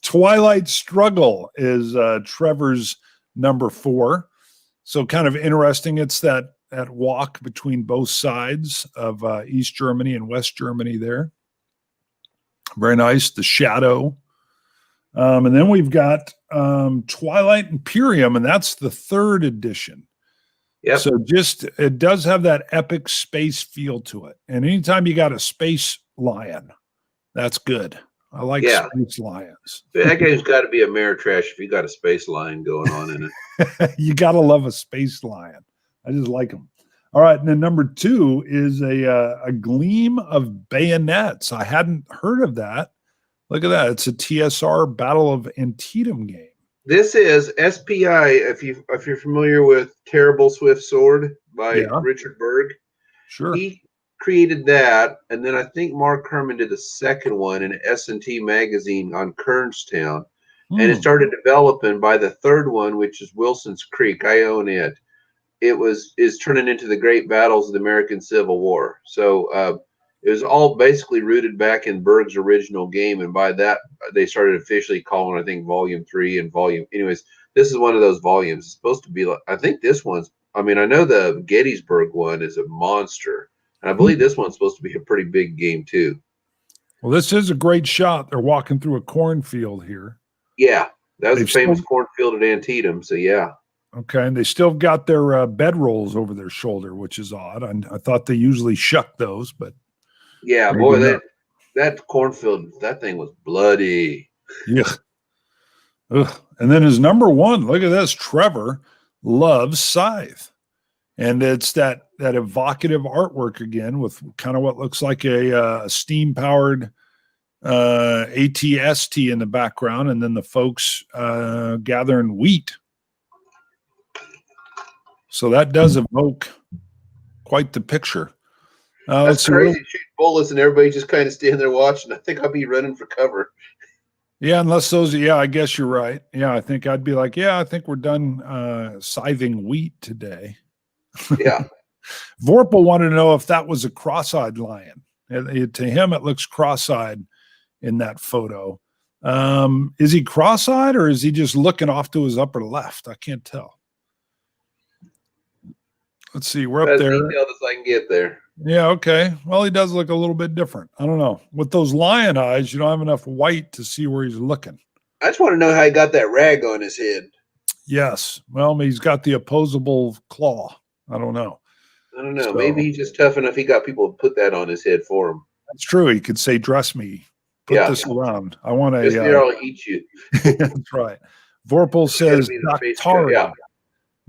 Twilight Struggle is Trevor's number 4. So kind of interesting. It's that walk between both sides of East Germany and West Germany there. Very nice. The Shadow. And then we've got Twilight Imperium, and that's the 3rd edition. Yep. So it does have that epic space feel to it. And anytime you got a space lion, that's good. I like space lions. That game's got to be a Ameritrash if you got a space lion going on in it. You got to love a space lion. I just like them. All right. And then number 2 is a Gleam of Bayonets. I hadn't heard of that. Look at that. It's a TSR Battle of Antietam game. This is SPI. If you're familiar with Terrible Swift Sword by Richard Berg. Sure. He created that, and then I think Mark Herman did the second one in S&T magazine on Kernstown, and it started developing by the 3rd one, which is Wilson's Creek. I own it. It is turning into the great battles of the American Civil War. So it was all basically rooted back in Berg's original game, and by that they started officially calling, I think, Volume 3 and Volume. Anyways, this is one of those volumes. It's supposed to be like, I think this one's. I mean, I know the Gettysburg one is a monster. And I believe this one's supposed to be a pretty big game, too. Well, this is a great shot. They're walking through a cornfield here. Yeah. That was a famous cornfield at Antietam. So, yeah. Okay. And they still got their bedrolls over their shoulder, which is odd. I thought they usually shuck those, but. Yeah, boy, that cornfield, that thing was bloody. Yeah. Ugh. And then his number 1, look at this. Trevor loves Scythe. And it's that evocative artwork again with kind of what looks like a steam-powered ATST in the background, and then the folks gathering wheat. So that does evoke quite the picture. That's crazy. Shoot bullets and everybody just kind of standing there watching. I think I'll be running for cover. Yeah, unless those. Yeah, I guess you're right. Yeah, I think I'd be like, yeah, I think we're done scything wheat today. Yeah. Vorpal wanted to know if that was a cross-eyed lion. To him, it looks cross-eyed in that photo. Is he cross-eyed or is he just looking off to his upper left? I can't tell. Let's see. We're up there. As detailed as I can get there. Yeah, okay. Well, he does look a little bit different. I don't know. With those lion eyes, you don't have enough white to see where he's looking. I just want to know how he got that rag on his head. Yes. Well, he's got the opposable claw. I don't know. I don't know. So, Maybe he's just tough enough. He got people to put that on his head for him. that's true. He could say, "Dress me. Put this around. I want a." Just there, I'll eat you. That's right. Vorpal says Doctari. Yeah.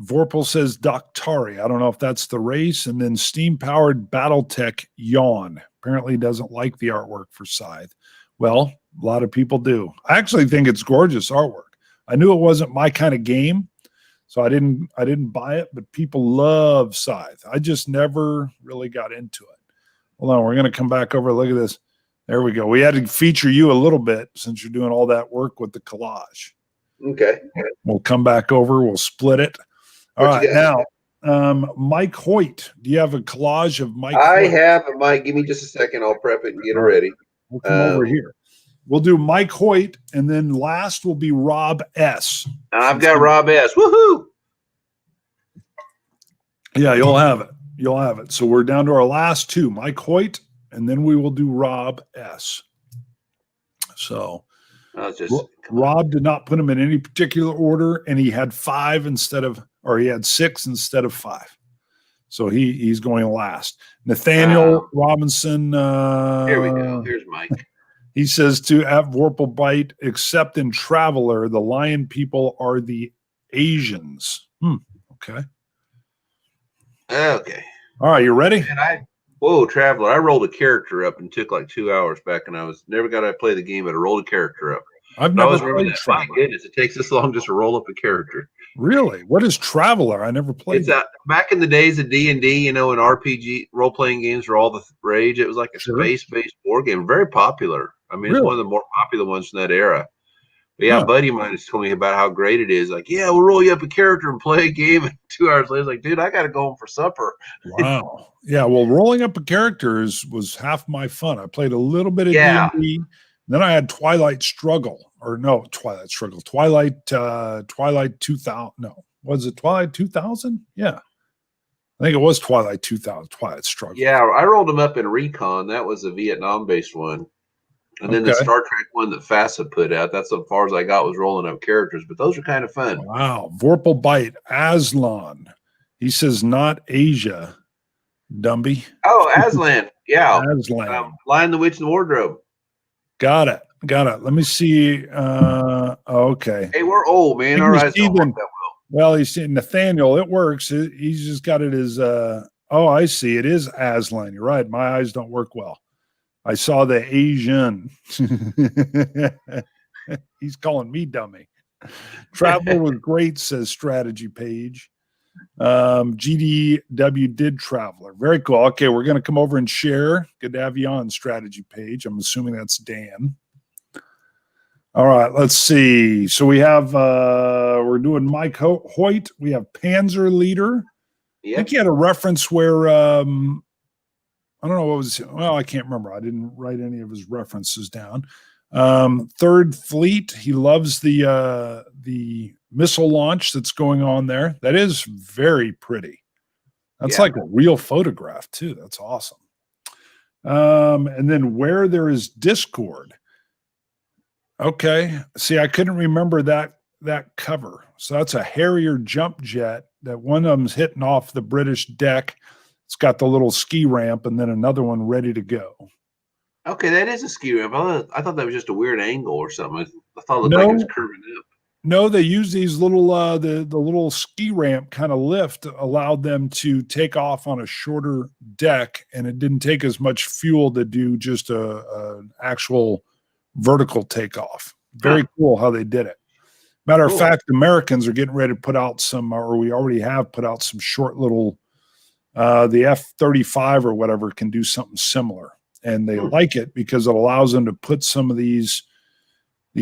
Vorpal says Doctari. I don't know if that's the race. And then steam-powered Battletech Yawn. Apparently doesn't like the artwork for Scythe. Well, a lot of people do. I actually think it's gorgeous artwork. I knew it wasn't my kind of game, so I didn't buy it, but people love Scythe. I just never really got into it. Hold on, we're going to come back over. Look at this. There we go. We had to feature you a little bit since you're doing all that work with the collage. Okay. We'll come back over. We'll split it. All right. Now, Mike Hoyt. Do you have a collage of Mike I Hoyt? have a Mike. Give me just a second. I'll prep it and get it ready. We'll come over here. We'll do Mike Hoyt, and then last will be Rob S. I've got Rob S. Woohoo! Yeah, you'll have it. You'll have it. So we're down to our last two, Mike Hoyt, and then we will do Rob S. So Rob did not put him in any particular order, and he had he had 6 instead of 5. So he's going last. Nathaniel Robinson. Here we go. Here's Mike. He says to at Vorpal Bite, except in Traveler, the lion people are the Asians. Okay. Okay. All right, you ready? And Traveler. I rolled a character up and took like 2 hours back, and I never got to play the game, but I rolled a character up. I've never played Traveler. My goodness, it takes this long just to roll up a character. Really? What is Traveler? I never played it. Back in the days of D&D, and RPG role-playing games were all the rage. It was like a space-based board game, very popular. I mean, it's one of the more popular ones from that era. But yeah, a buddy of mine has told me about how great it is. Like, yeah, we'll roll you up a character and play a game. And 2 hours later, like, dude, I got to go home for supper. Wow. Yeah, well, rolling up a character was half my fun. I played a little bit of D&D. Then I had Twilight 2000. No, was it Twilight 2000? Yeah. I think it was Twilight 2000, Twilight Struggle. Yeah, I rolled them up in Recon. That was a Vietnam-based one. And then the Star Trek one that FASA put out, that's as far as I got was rolling up characters, but those are kind of fun. Wow. Vorpal Bite, Aslan. He says not Asia, Dumby. Oh, Aslan. Yeah. Aslan. Lion, the Witch, and the Wardrobe. Got it. Let me see. Okay. Hey, we're old, man. Our eyes don't work that well. Well, he's Nathaniel. It works. He's just got it as, I see. It is Aslan. You're right. My eyes don't work well. I saw the Asian. He's calling me dummy. Travel was great, says Strategy Page. GDW did Traveler. Very cool. Okay, we're going to come over and share. Good to have you on, Strategy Page. I'm assuming that's Dan. All right, let's see. So we have, we're doing Mike Hoyt. We have Panzer Leader. Yep. I think he had a reference where, I don't know what was, I can't remember. I didn't write any of his references down. Third Fleet. He loves the missile launch that's going on there. That is very pretty. That's like a real photograph too. That's awesome. And then Where There Is Discord. Okay. See, I couldn't remember that cover. So that's a Harrier jump jet that one of them's hitting off the British deck. It's got the little ski ramp and then another one ready to go. Okay, that is a ski ramp. I thought that was just a weird angle or something. I thought it looked like it was curving up. No, they use these little the little ski ramp kind of lift allowed them to take off on a shorter deck, and it didn't take as much fuel to do just a actual vertical takeoff. Very cool how they did it. Matter of fact, Americans are getting ready to put out some, or we already have put out some short little. The F-35 or whatever can do something similar, and they like it because it allows them to put some of these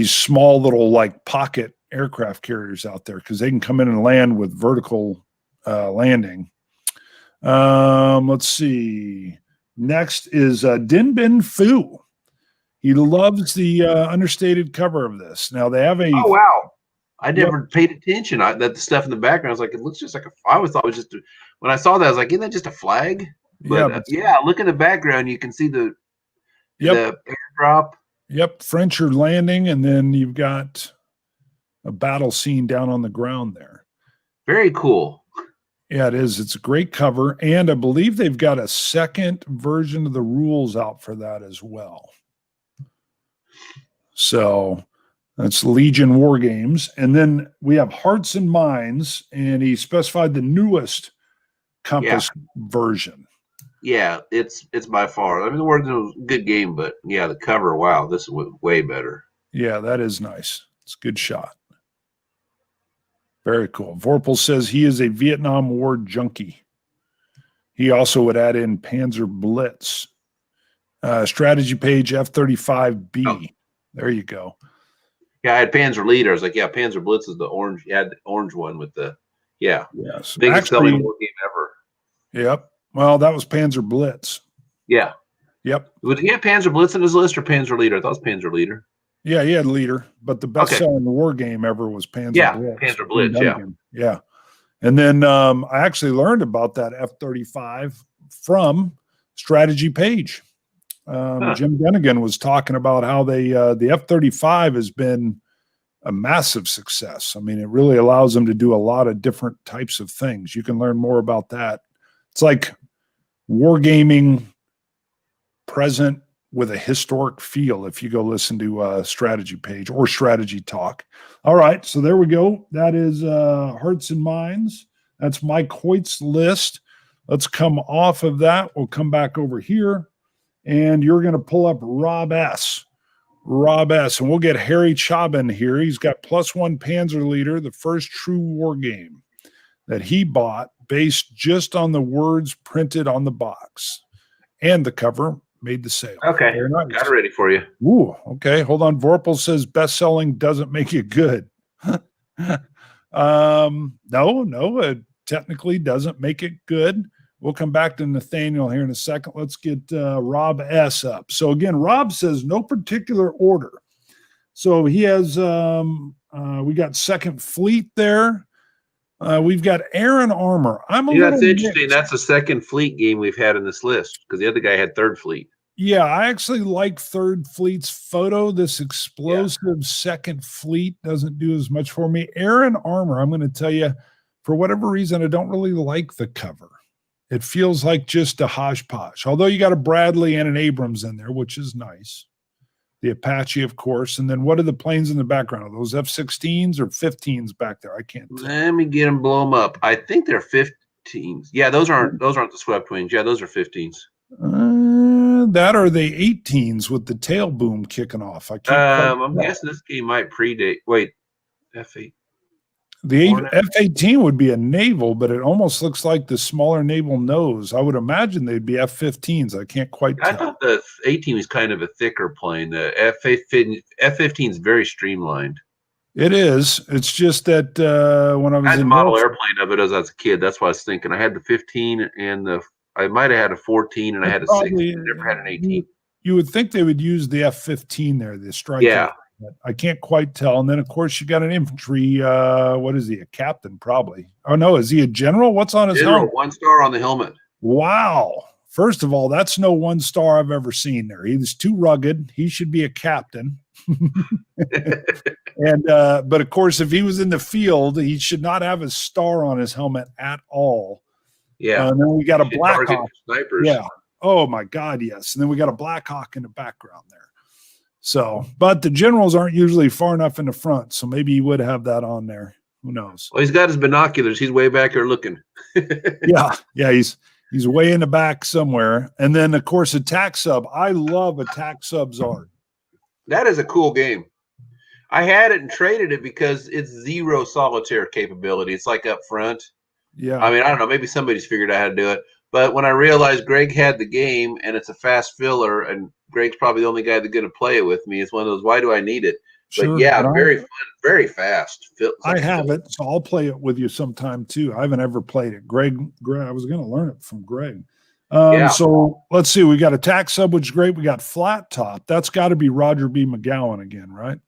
small little like pocket aircraft carriers out there because they can come in and land with vertical landing. Let's see. Next is Din Bin Fu. He loves the understated cover of this. Now they have a. Oh wow! I never paid attention. That the stuff in the background, I was like, it looks just like I always thought it was just. When I saw that, I was like, isn't that just a flag? But look in the background. You can see the airdrop. Yep, French are landing, and then you've got a battle scene down on the ground there. Very cool. Yeah, it is. It's a great cover. And I believe they've got a second version of the rules out for that as well. So that's Legion War Games. And then we have Hearts and Minds, and he specified the newest Compass version. Yeah, it's by far. I mean, the word was a good game, but yeah, the cover, wow, this was way better. Yeah, that is nice. It's a good shot. Very cool. Vorpal says he is a Vietnam War junkie. He also would add in Panzer Blitz. Strategy page F-35B. Oh. There you go. Yeah, I had Panzer Leader. I was like, yeah, Panzer Blitz is the orange. You had the orange one with the, yes. Biggest selling war game ever. Yep. Well, that was Panzer Blitz. Yeah. Yep. Would he have Panzer Blitz in his list or Panzer Leader? I thought it was Panzer Leader. Yeah, he had Leader, but the best-selling war game ever was Panzer Blitz. Panzer Blitz, yeah. And then I actually learned about that F-35 from Strategy Page. Jim Gunnigan was talking about how the F-35 has been a massive success. I mean, it really allows them to do a lot of different types of things. You can learn more about that. It's like wargaming present with a historic feel if you go listen to Strategy Page or Strategy Talk. All right, so there we go. That is Hearts and Minds. That's Mike Hoyt's list. Let's come off of that. We'll come back over here, and you're going to pull up Rob S. And we'll get Harry Chabin here. He's got +1 Panzer Leader, the first true war game that he bought based just on the words printed on the box. And the cover made the sale. Okay. Nice. Got it ready for you. Ooh, okay. Hold on. Vorpal says best-selling doesn't make it good. No, it technically doesn't make it good. We'll come back to Nathaniel here in a second. Let's get Rob S. up. So again, Rob says no particular order. So he has, we got Second Fleet there. We've got Aaron Armour. That's interesting. Mixed. That's the Second Fleet game we've had in this list because the other guy had Third Fleet. Yeah, I actually like Third Fleet's photo. This explosive Second Fleet doesn't do as much for me. Aaron Armour, I'm going to tell you, for whatever reason, I don't really like the cover. It feels like just a hodgepodge, although you got a Bradley and an Abrams in there, which is nice. The Apache, of course. And then what are the planes in the background? Are those F-16s or 15s back there? I can't tell. Let me get them, blow them up. I think they're 15s. Yeah, those aren't the swept wings. Yeah, those are 15s. That are the 18s with the tail boom kicking off. I'm guessing this game might predate. Wait, F8. The F-18 would be a naval, but it almost looks like the smaller naval nose. I would imagine they'd be F-15s. I can't quite tell. I thought the 18 was kind of a thicker plane. The F-15 is very streamlined. It is. It's just that when I was in the model airplane of it as I was a kid, that's what I was thinking. I had the 15 and I might have had a 14 and I had a 16. I never had an 18. You would think they would use the F-15 there, the strike. Yeah. I can't quite tell. And then, of course, you got an infantry. What is he? A captain, probably. Oh, no. Is he a general? What's on his helmet? 1 star on the helmet. Wow. First of all, that's no 1 star I've ever seen there. He was too rugged. He should be a captain. But, of course, if he was in the field, he should not have a star on his helmet at all. Yeah. And then we got a Black Hawk. Snipers. Yeah. Oh, my God, yes. And then we got a Black Hawk in the background there. So, but the generals aren't usually far enough in the front, so maybe he would have that on there. Who knows? Well, he's got his binoculars. He's way back there looking. Yeah, he's way in the back somewhere. And then, of course, Attack Sub. I love Attack Sub's art. That is a cool game. I had it and traded it because it's 0 solitaire capability. It's like up front. Yeah. I mean, I don't know. Maybe somebody's figured out how to do it. But when I realized Greg had the game and it's a fast filler and Greg's probably the only guy that's going to play it with me, it's one of those, why do I need it? But sure, yeah, very fun, very fast. I have it, so I'll play it with you sometime too. I haven't ever played it. Greg, I was going to learn it from Greg. So let's see. We got Attack Sub, which is great. We got Flat Top. That's got to be Roger B. McGowan again, right?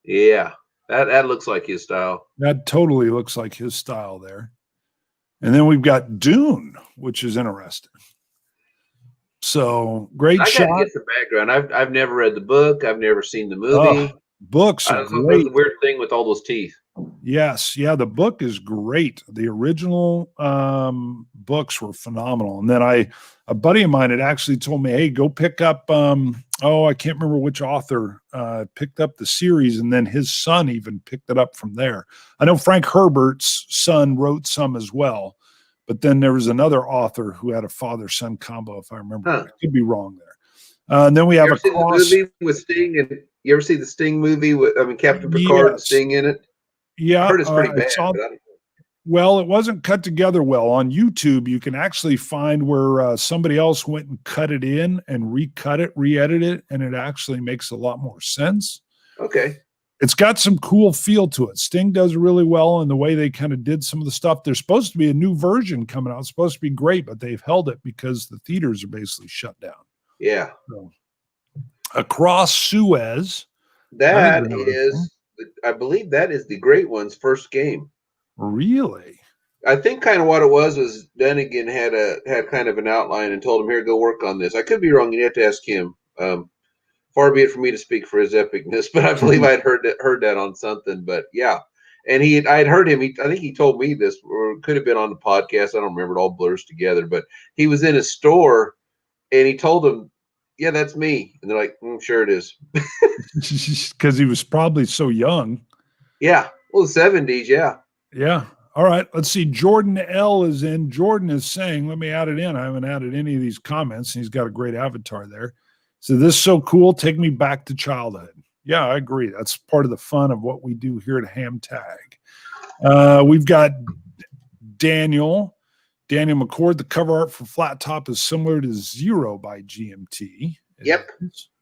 Yeah, that looks like his style. That totally looks like his style there. And then we've got Dune, which is interesting. So great shot. I got to get the background. I've never read the book. I've never seen the movie. Books I are don't know if there's great. a weird thing with all those teeth. Yes, yeah, the book is great. The original books were phenomenal. And then a buddy of mine had actually told me, "Hey, go pick up I can't remember which author picked up the series, and then his son even picked it up from there." I know Frank Herbert's son wrote some as well, but then there was another author who had a father-son combo, if I remember. Huh. I could be wrong there. And then we You have ever seen the Across. movie with Sting? And you ever see the Sting movie with Captain Picard and Yes, Sting in it? I yeah, heard it's pretty I bad, saw. but I don't know. Well, it wasn't cut together well. On YouTube, you can actually find where somebody else went and cut it in and recut it, re-edit it, and it actually makes a lot more sense. Okay. It's got some cool feel to it. Sting does really well in the way they kind of did some of the stuff. There's supposed to be a new version coming out. It's supposed to be great, but they've held it because the theaters are basically shut down. Yeah. So, Across Suez. That is, I believe that is the Great One's first game. Really? I think kind of what it was Dunnigan had kind of an outline and told him, "Here, go work on this." I could be wrong. You'd have to ask him. Far be it for me to speak for his epicness, but I believe I'd heard that on something. But yeah, and I had heard him. I think he told me this, or it could have been on the podcast. I don't remember. It all blurs together. But he was in a store, and he told them, "Yeah, that's me." And they're like, "Sure it is." Because he was probably so young. Yeah, well, the '70s. Yeah. Yeah. All right. Let's see. Jordan L is in. Jordan is saying, let me add it in. I haven't added any of these comments, and he's got a great avatar there. So this is so cool. Take me back to childhood. Yeah, I agree. That's part of the fun of what we do here at HAMTAG. We've got Daniel McCord. The cover art for Flat Top is similar to Zero by GMT. Yep.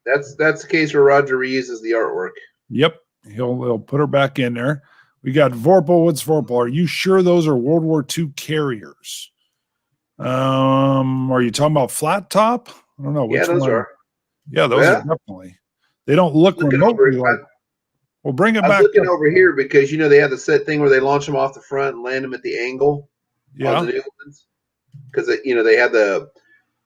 That's the case where Roger reuses the artwork. Yep. He'll put her back in there. We got Vorpal. What's Vorpal? Are you sure those are World War II carriers? Are you talking about Flat Top? I don't know. Yeah, those one? are. Yeah, those are definitely. They don't look remotely like. Well, bring it back. I was looking over here because they have the set thing where they launch them off the front and land them at the angle. Yeah. On the new ones, because they have the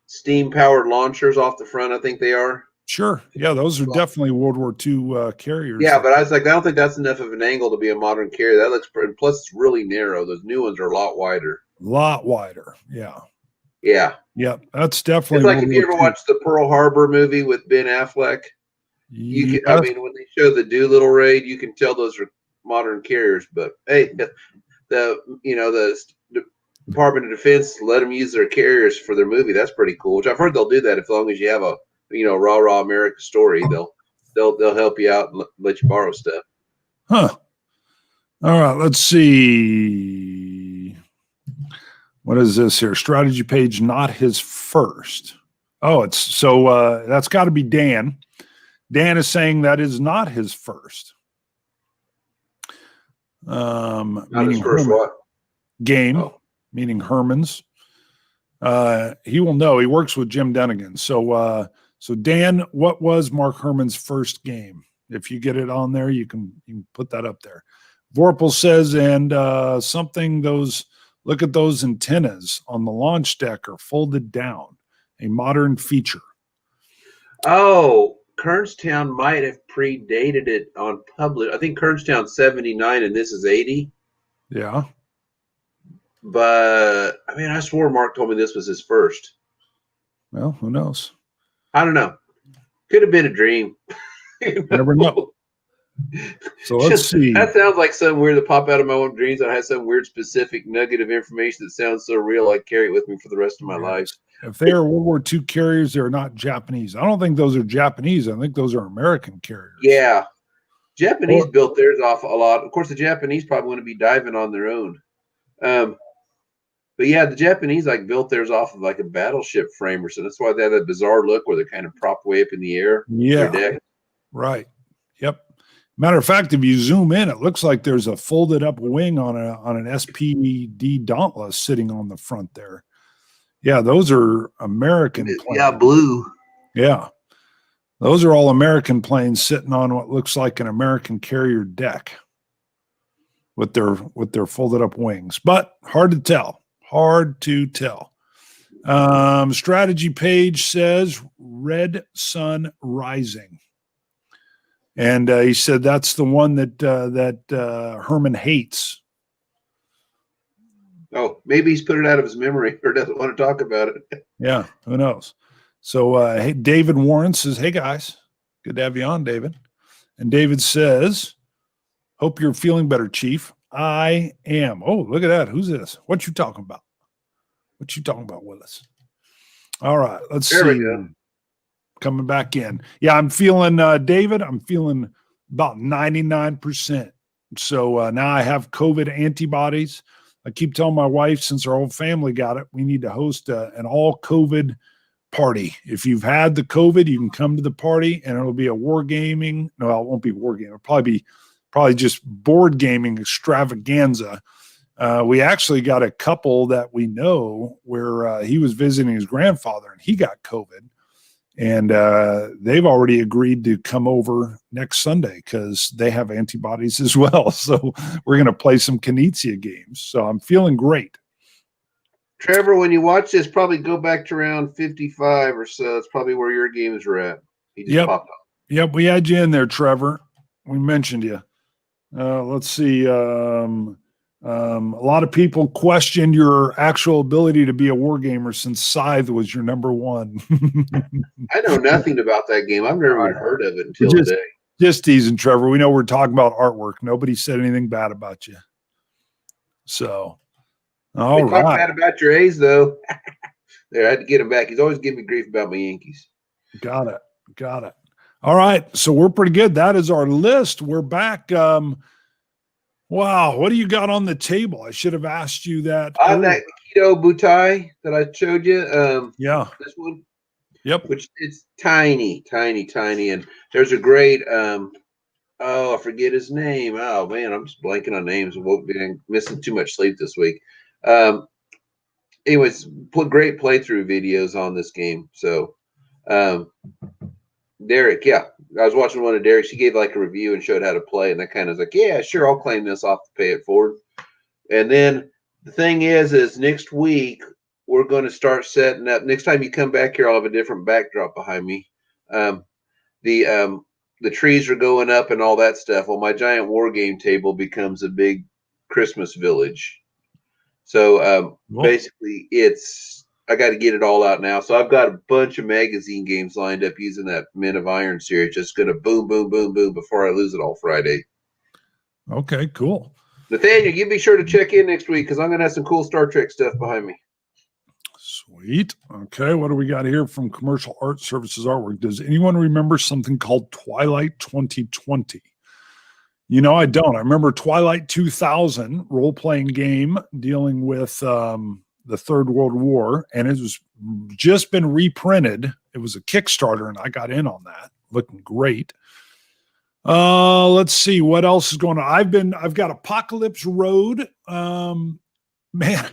steam powered launchers off the front. I think they are. Sure. Yeah, those are definitely World War II carriers. Yeah, but I was like, I don't think that's enough of an angle to be a modern carrier. That looks, and plus it's really narrow. Those new ones are a lot wider. A lot wider. Yeah. Yeah. Yeah, that's definitely. It's like if you ever watched the Pearl Harbor movie with Ben Affleck, you can. I mean, when they show the Doolittle raid, you can tell those are modern carriers. But hey, the Department of Defense let them use their carriers for their movie. That's pretty cool. Which I've heard they'll do that as long as you have a raw America story. They'll help you out and let you borrow stuff. Huh. All right. Let's see. What is this here? Strategy page, not his first. Oh, it's so that's got to be Dan. Dan is saying that is not his first. Not his first what? Game, meaning Herman's. He will know. He works with Jim Dunnigan. So Dan, what was Mark Herman's first game? If you get it on there, you can put that up there. Vorpal says, and look at those antennas on the launch deck are folded down. A modern feature. Oh, Kernstown might have predated it on public. I think Kernstown's 79 and this is 80. Yeah. But I mean, I swore Mark told me this was his first. Well, who knows? I don't know. Could have been a dream. Never know. So let's see. That sounds like something weird that pop out of my own dreams. I have some weird specific nugget of information that sounds so real I carry it with me for the rest of my life. If they are World War II carriers, they're not Japanese. I don't think those are Japanese. I think those are American carriers. Yeah. Japanese built theirs off a lot. Of course, the Japanese probably want to be diving on their own. But yeah, the Japanese built theirs off of like a battleship frame or something. That's why they have that bizarre look where they're kind of propped way up in the air. Yeah. Right. Yep. Matter of fact, if you zoom in, it looks like there's a folded up wing on an SPD Dauntless sitting on the front there. Yeah, those are American planes. Yeah, blue. Yeah. Those are all American planes sitting on what looks like an American carrier deck with their folded up wings. But hard to tell. Hard to tell. Strategy page says Red Sun Rising. And he said that's the one that Herman hates. Oh, maybe he's put it out of his memory or doesn't want to talk about it. Yeah, who knows? So hey, David Warren says, "Hey guys, good to have you on, David." And David says, "Hope you're feeling better, Chief." I am. Oh, look at that. Who's this? What you talking about? What you talking about, Willis? All right, let's There we see. go. Coming back in. Yeah, I'm feeling, David, I'm feeling about 99%. So now I have COVID antibodies. I keep telling my wife, since our whole family got it, we need to host an all COVID party. If you've had the COVID, you can come to the party and it'll be a wargaming. No, it won't be wargaming. It'll probably just board gaming extravaganza. We actually got a couple that we know where he was visiting his grandfather and he got COVID. And they've already agreed to come over next Sunday because they have antibodies as well. So we're going to play some Knizia games. So I'm feeling great. Trevor, when you watch this, probably go back to around 55 or so. That's probably where your games are at. He just popped up. Yep, we had you in there, Trevor. We mentioned you. Let's see. A lot of people questioned your actual ability to be a war gamer since Scythe was your number one. I know nothing about that game. I've never even heard of it until today. Just teasing, Trevor. We know we're talking about artwork. Nobody said anything bad about you. So, all right. Talk bad about your A's, though. There, I had to get him back. He's always giving me grief about my Yankees. Got it. All right. So we're pretty good. That is our list. We're back. Wow, what do you got on the table? I should have asked you that. That keto butai that I showed you. Yeah, this one. Yep. Which it's tiny, and there's a great. I forget his name. Oh man, I'm just blanking on names. Been missing too much sleep this week. Anyways, put great playthrough videos on this game. So, Derek, yeah, I was watching one of Derek's. He gave like a review and showed how to play, and that kind of was like, yeah, sure, I'll claim this off to pay it forward. And then the thing is next week we're going to start setting up. Next time you come back here, I'll have a different backdrop behind me. The trees are going up and all that stuff. Well, my giant war game table becomes a big Christmas village. So basically, I got to get it all out now. So I've got a bunch of magazine games lined up using that Men of Iron series. Just going to boom, boom, boom, boom before I lose it all Friday. Okay, cool. Nathaniel, you be sure to check in next week because I'm going to have some cool Star Trek stuff behind me. Sweet. Okay, what do we got here from Commercial Art Services Artwork? Does anyone remember something called Twilight 2020? You know, I don't. I remember Twilight 2000 role-playing game dealing with the Third World War, and it was just been reprinted. It was a Kickstarter, and I got in on that. Looking great. Let's see what else is going on. I've got Apocalypse Road. Man,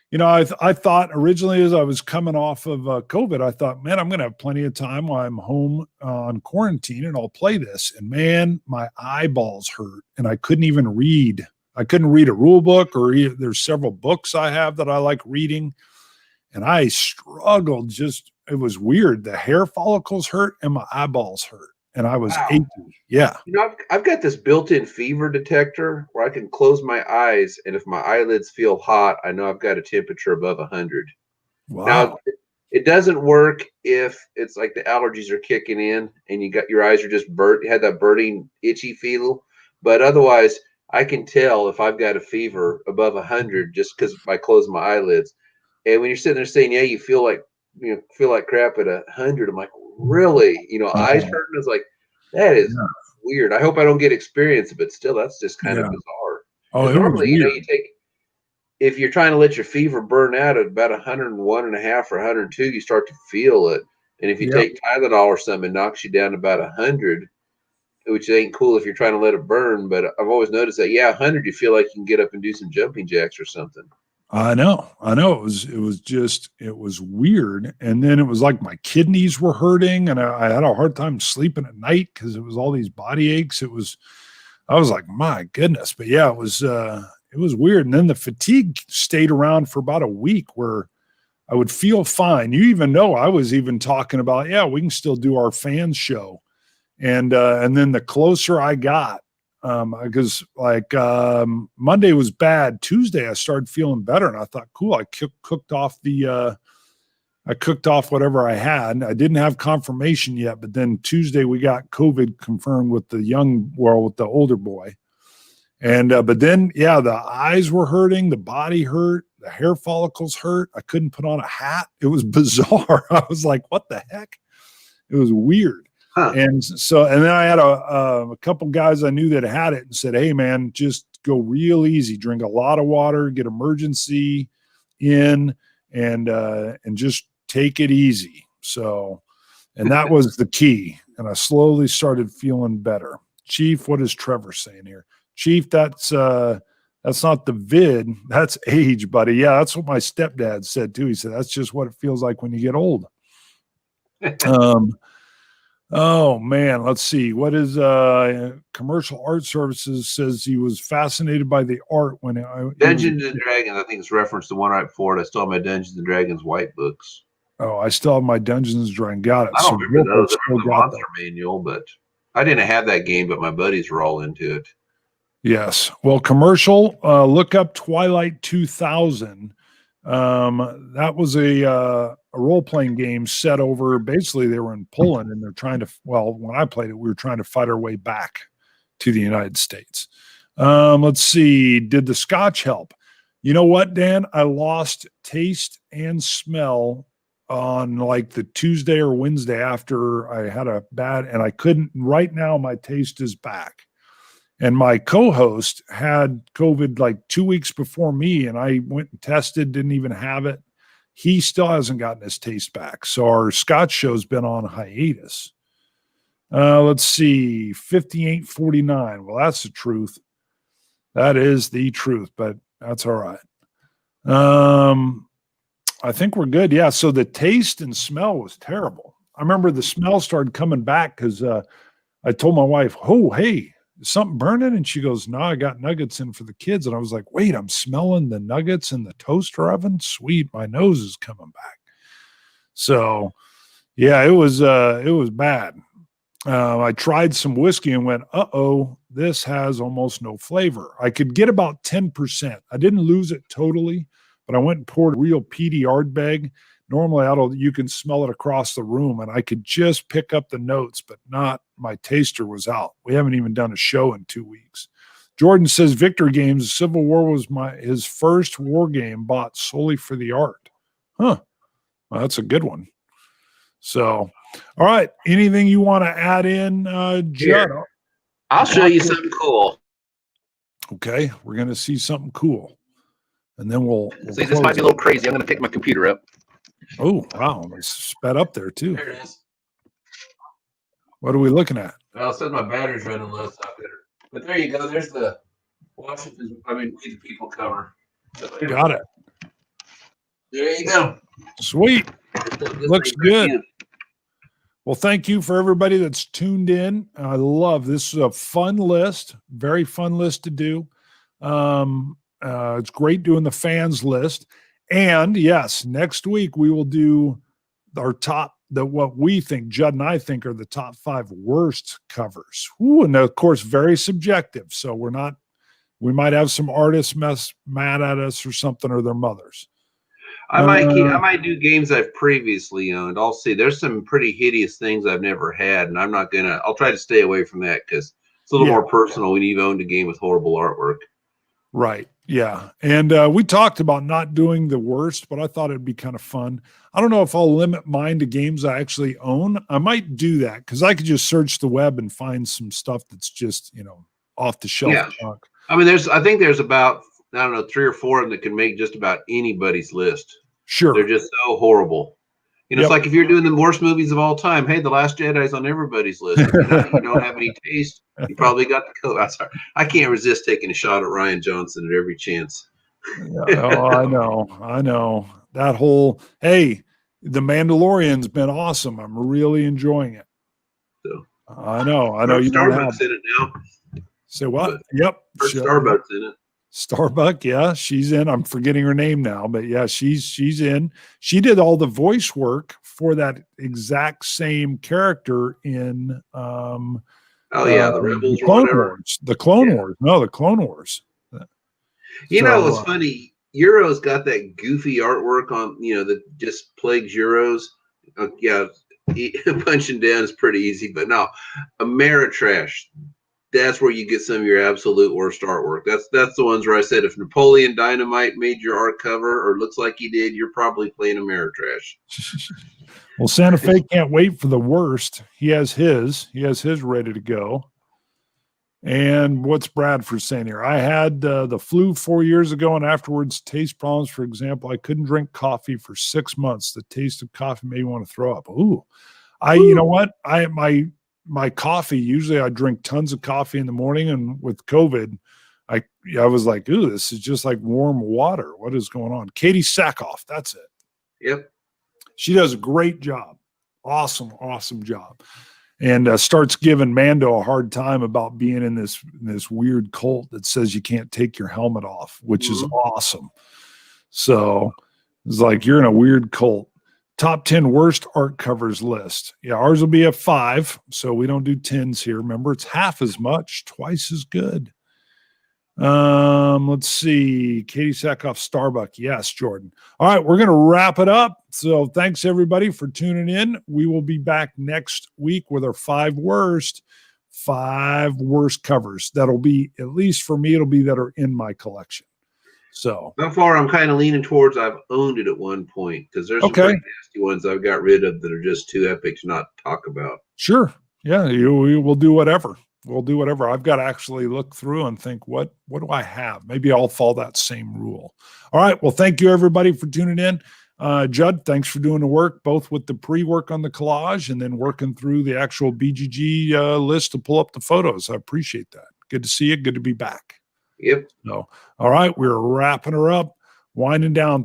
you know, I thought originally as I was coming off of COVID, I thought, man, I'm going to have plenty of time while I'm home on quarantine and I'll play this. And man, my eyeballs hurt and I couldn't even read. I couldn't read a rule book there's several books I have that I like reading. And I struggled it was weird. The hair follicles hurt and my eyeballs hurt. And I was achy. Yeah. You know, I've got this built-in fever detector where I can close my eyes, and if my eyelids feel hot, I know I've got a temperature above 100. Wow. Now, it doesn't work if it's like the allergies are kicking in and your eyes are just burnt. You had that burning, itchy feel. But otherwise, I can tell if I've got a fever above 100 just because I close my eyelids. And when you're sitting there saying, yeah, you feel like crap at 100, I'm like, really? You know, eyes hurting. It's like, that is weird. I hope I don't get experience, but still, that's just kind of bizarre. Oh, normally, you know, if you're trying to let your fever burn out at about 101.5 or 102, you start to feel it. And if you take Tylenol or something, it knocks you down to about 100, which ain't cool if you're trying to let it burn. But I've always noticed that, 100, you feel like you can get up and do some jumping jacks or something. I know. It was weird. And then it was like my kidneys were hurting and I had a hard time sleeping at night because it was all these body aches. I was like, my goodness. But yeah, it was weird. And then the fatigue stayed around for about a week where I would feel fine. You even know I was even talking about, we can still do our fan show And then the closer I got, because Monday was bad. Tuesday I started feeling better, and I thought, cool. I cooked off whatever I had. I didn't have confirmation yet, but then Tuesday we got COVID confirmed with the with the older boy. And but then the eyes were hurting, the body hurt, the hair follicles hurt. I couldn't put on a hat. It was bizarre. I was like, what the heck? It was weird. Huh. And then I had a couple guys I knew that had it and said, hey man, just go real easy, drink a lot of water, get emergency in, and just take it easy. So, and that was the key. And I slowly started feeling better. Chief, what is Trevor saying here? Chief, that's not the vid, that's age, buddy. Yeah, that's what my stepdad said too. He said that's just what it feels like when you get old. Oh man, let's see. What is Commercial Art Services says he was fascinated by the art when Dungeons and Dragons. I think it's referenced to one right before it. I still have my Dungeons and Dragons white books. Oh, I still have my Dungeons and Dragons. Got it. I don't remember those. I remember the monster manual, but I didn't have that game, but my buddies were all into it. Yes. Well, Commercial, look up Twilight 2000. That was a role-playing game set over, basically they were in Poland and they're trying to, when I played it, we were trying to fight our way back to the United States. Let's see. Did the scotch help? You know what, Dan? I lost taste and smell on like the Tuesday or Wednesday after I had a bad, and I couldn't, right now my taste is back. And my co-host had COVID like 2 weeks before me, and I went and tested, didn't even have it. He still hasn't gotten his taste back. So our Scotch show's been on hiatus. Let's see, 58.49. Well, that's the truth. That is the truth, but that's all right. I think we're good. Yeah, so the taste and smell was terrible. I remember the smell started coming back because I told my wife, oh, hey, is something burning? And she goes, no, I got nuggets in for the kids. And I was like, wait, I'm smelling the nuggets in the toaster oven. Sweet. My nose is coming back. So yeah, it was bad. I tried some whiskey and went, uh-oh, this has almost no flavor. I could get about 10%. I didn't lose it totally, but I went and poured a real peaty Ardbeg. Normally you can smell it across the room, and I could just pick up the notes, but not, my taster was out. We haven't even done a show in 2 weeks. Jordan says Victor Games, Civil War was his first war game bought solely for the art. Huh. Well, that's a good one. So, all right. Anything you want to add in, Judd? I'll show you something cool. Okay. We're going to see something cool. And then we'll see, this might be a little crazy. I'm going to pick my computer up. Oh, wow. It's sped up there, too. There it is. What are we looking at? Well, it says my battery's running low, so but there you go. There's the Washington, We the People cover. So got it. There you go. Sweet. Looks good. Well, thank you for everybody that's tuned in. I love this. Is a fun list, very fun list to do. It's great doing the fans list. And yes, next week we will do our what we think, Judd and I think, are the top 5 worst covers. Ooh, and of course, very subjective. So we might have some artists mad at us or something, or their mothers. I might do games I've previously owned. I'll see. There's some pretty hideous things I've never had, and I'll try to stay away from that because it's a little more personal when you've owned a game with horrible artwork. Right. Yeah. And we talked about not doing the worst, but I thought it'd be kind of fun. I don't know if I'll limit mine to games I actually own. I might do that because I could just search the web and find some stuff that's just, off the shelf. Yeah. I mean, I think there's about, 3 or 4 of them that can make just about anybody's list. Sure. They're just so horrible. It's like if you're doing the worst movies of all time, hey, The Last Jedi's on everybody's list. If you don't have any taste, you probably got the code. I'm sorry. I can't resist taking a shot at Ryan Johnson at every chance. I know. That whole, hey, The Mandalorian's been awesome. I'm really enjoying it. So I know. You Starbucks in it now. Say what? But yep. Starbucks in it. Starbuck, yeah, she's in. I'm forgetting her name now, but yeah, she's in. She did all the voice work for that exact same character in Oh yeah, the the Rebels or Clone whatever. Wars. The Clone Yeah. Wars. No, the Clone Wars. You know, it's So funny. Euro's got that goofy artwork on, that just plagues Euros. Yeah, punching down is pretty easy, but no, Ameritrash. That's where you get some of your absolute worst artwork. That's the ones where I said if Napoleon Dynamite made your art cover or looks like he did, you're probably playing Ameritrash. well, Santa Fe can't wait for the worst. He has his ready to go. And what's Bradford saying here? I had the flu 4 years ago and afterwards taste problems. For example, I couldn't drink coffee for 6 months. The taste of coffee made me want to throw up. Ooh, you know what? My coffee, usually I drink tons of coffee in the morning, and with COVID, I was like, ooh, this is just like warm water. What is going on? Katie Sackhoff, that's it. Yep. She does a great job. Awesome job. And starts giving Mando a hard time about being in this weird cult that says you can't take your helmet off, which is awesome. So it's like, you're in a weird cult. Top 10 worst art covers list. Yeah, ours will be a 5, so we don't do 10s here. Remember, it's half as much, twice as good. Let's see. Katie Sackhoff, Starbuck. Yes, Jordan. All right, we're going to wrap it up. So thanks everybody for tuning in. We will be back next week with our 5 worst covers. That'll be, at least for me, it'll be that are in my collection. So far, I'm kind of leaning towards I've owned it at one point because there's some pretty nasty ones I've got rid of that are just too epic to not talk about. Sure. Yeah, we will do whatever. We'll do whatever. I've got to actually look through and think, what do I have? Maybe I'll follow that same rule. All right. Well, thank you everybody for tuning in. Judd, thanks for doing the work, both with the pre-work on the collage and then working through the actual BGG list to pull up the photos. I appreciate that. Good to see you. Good to be back. Yep. So, all right. We're wrapping her up, winding down.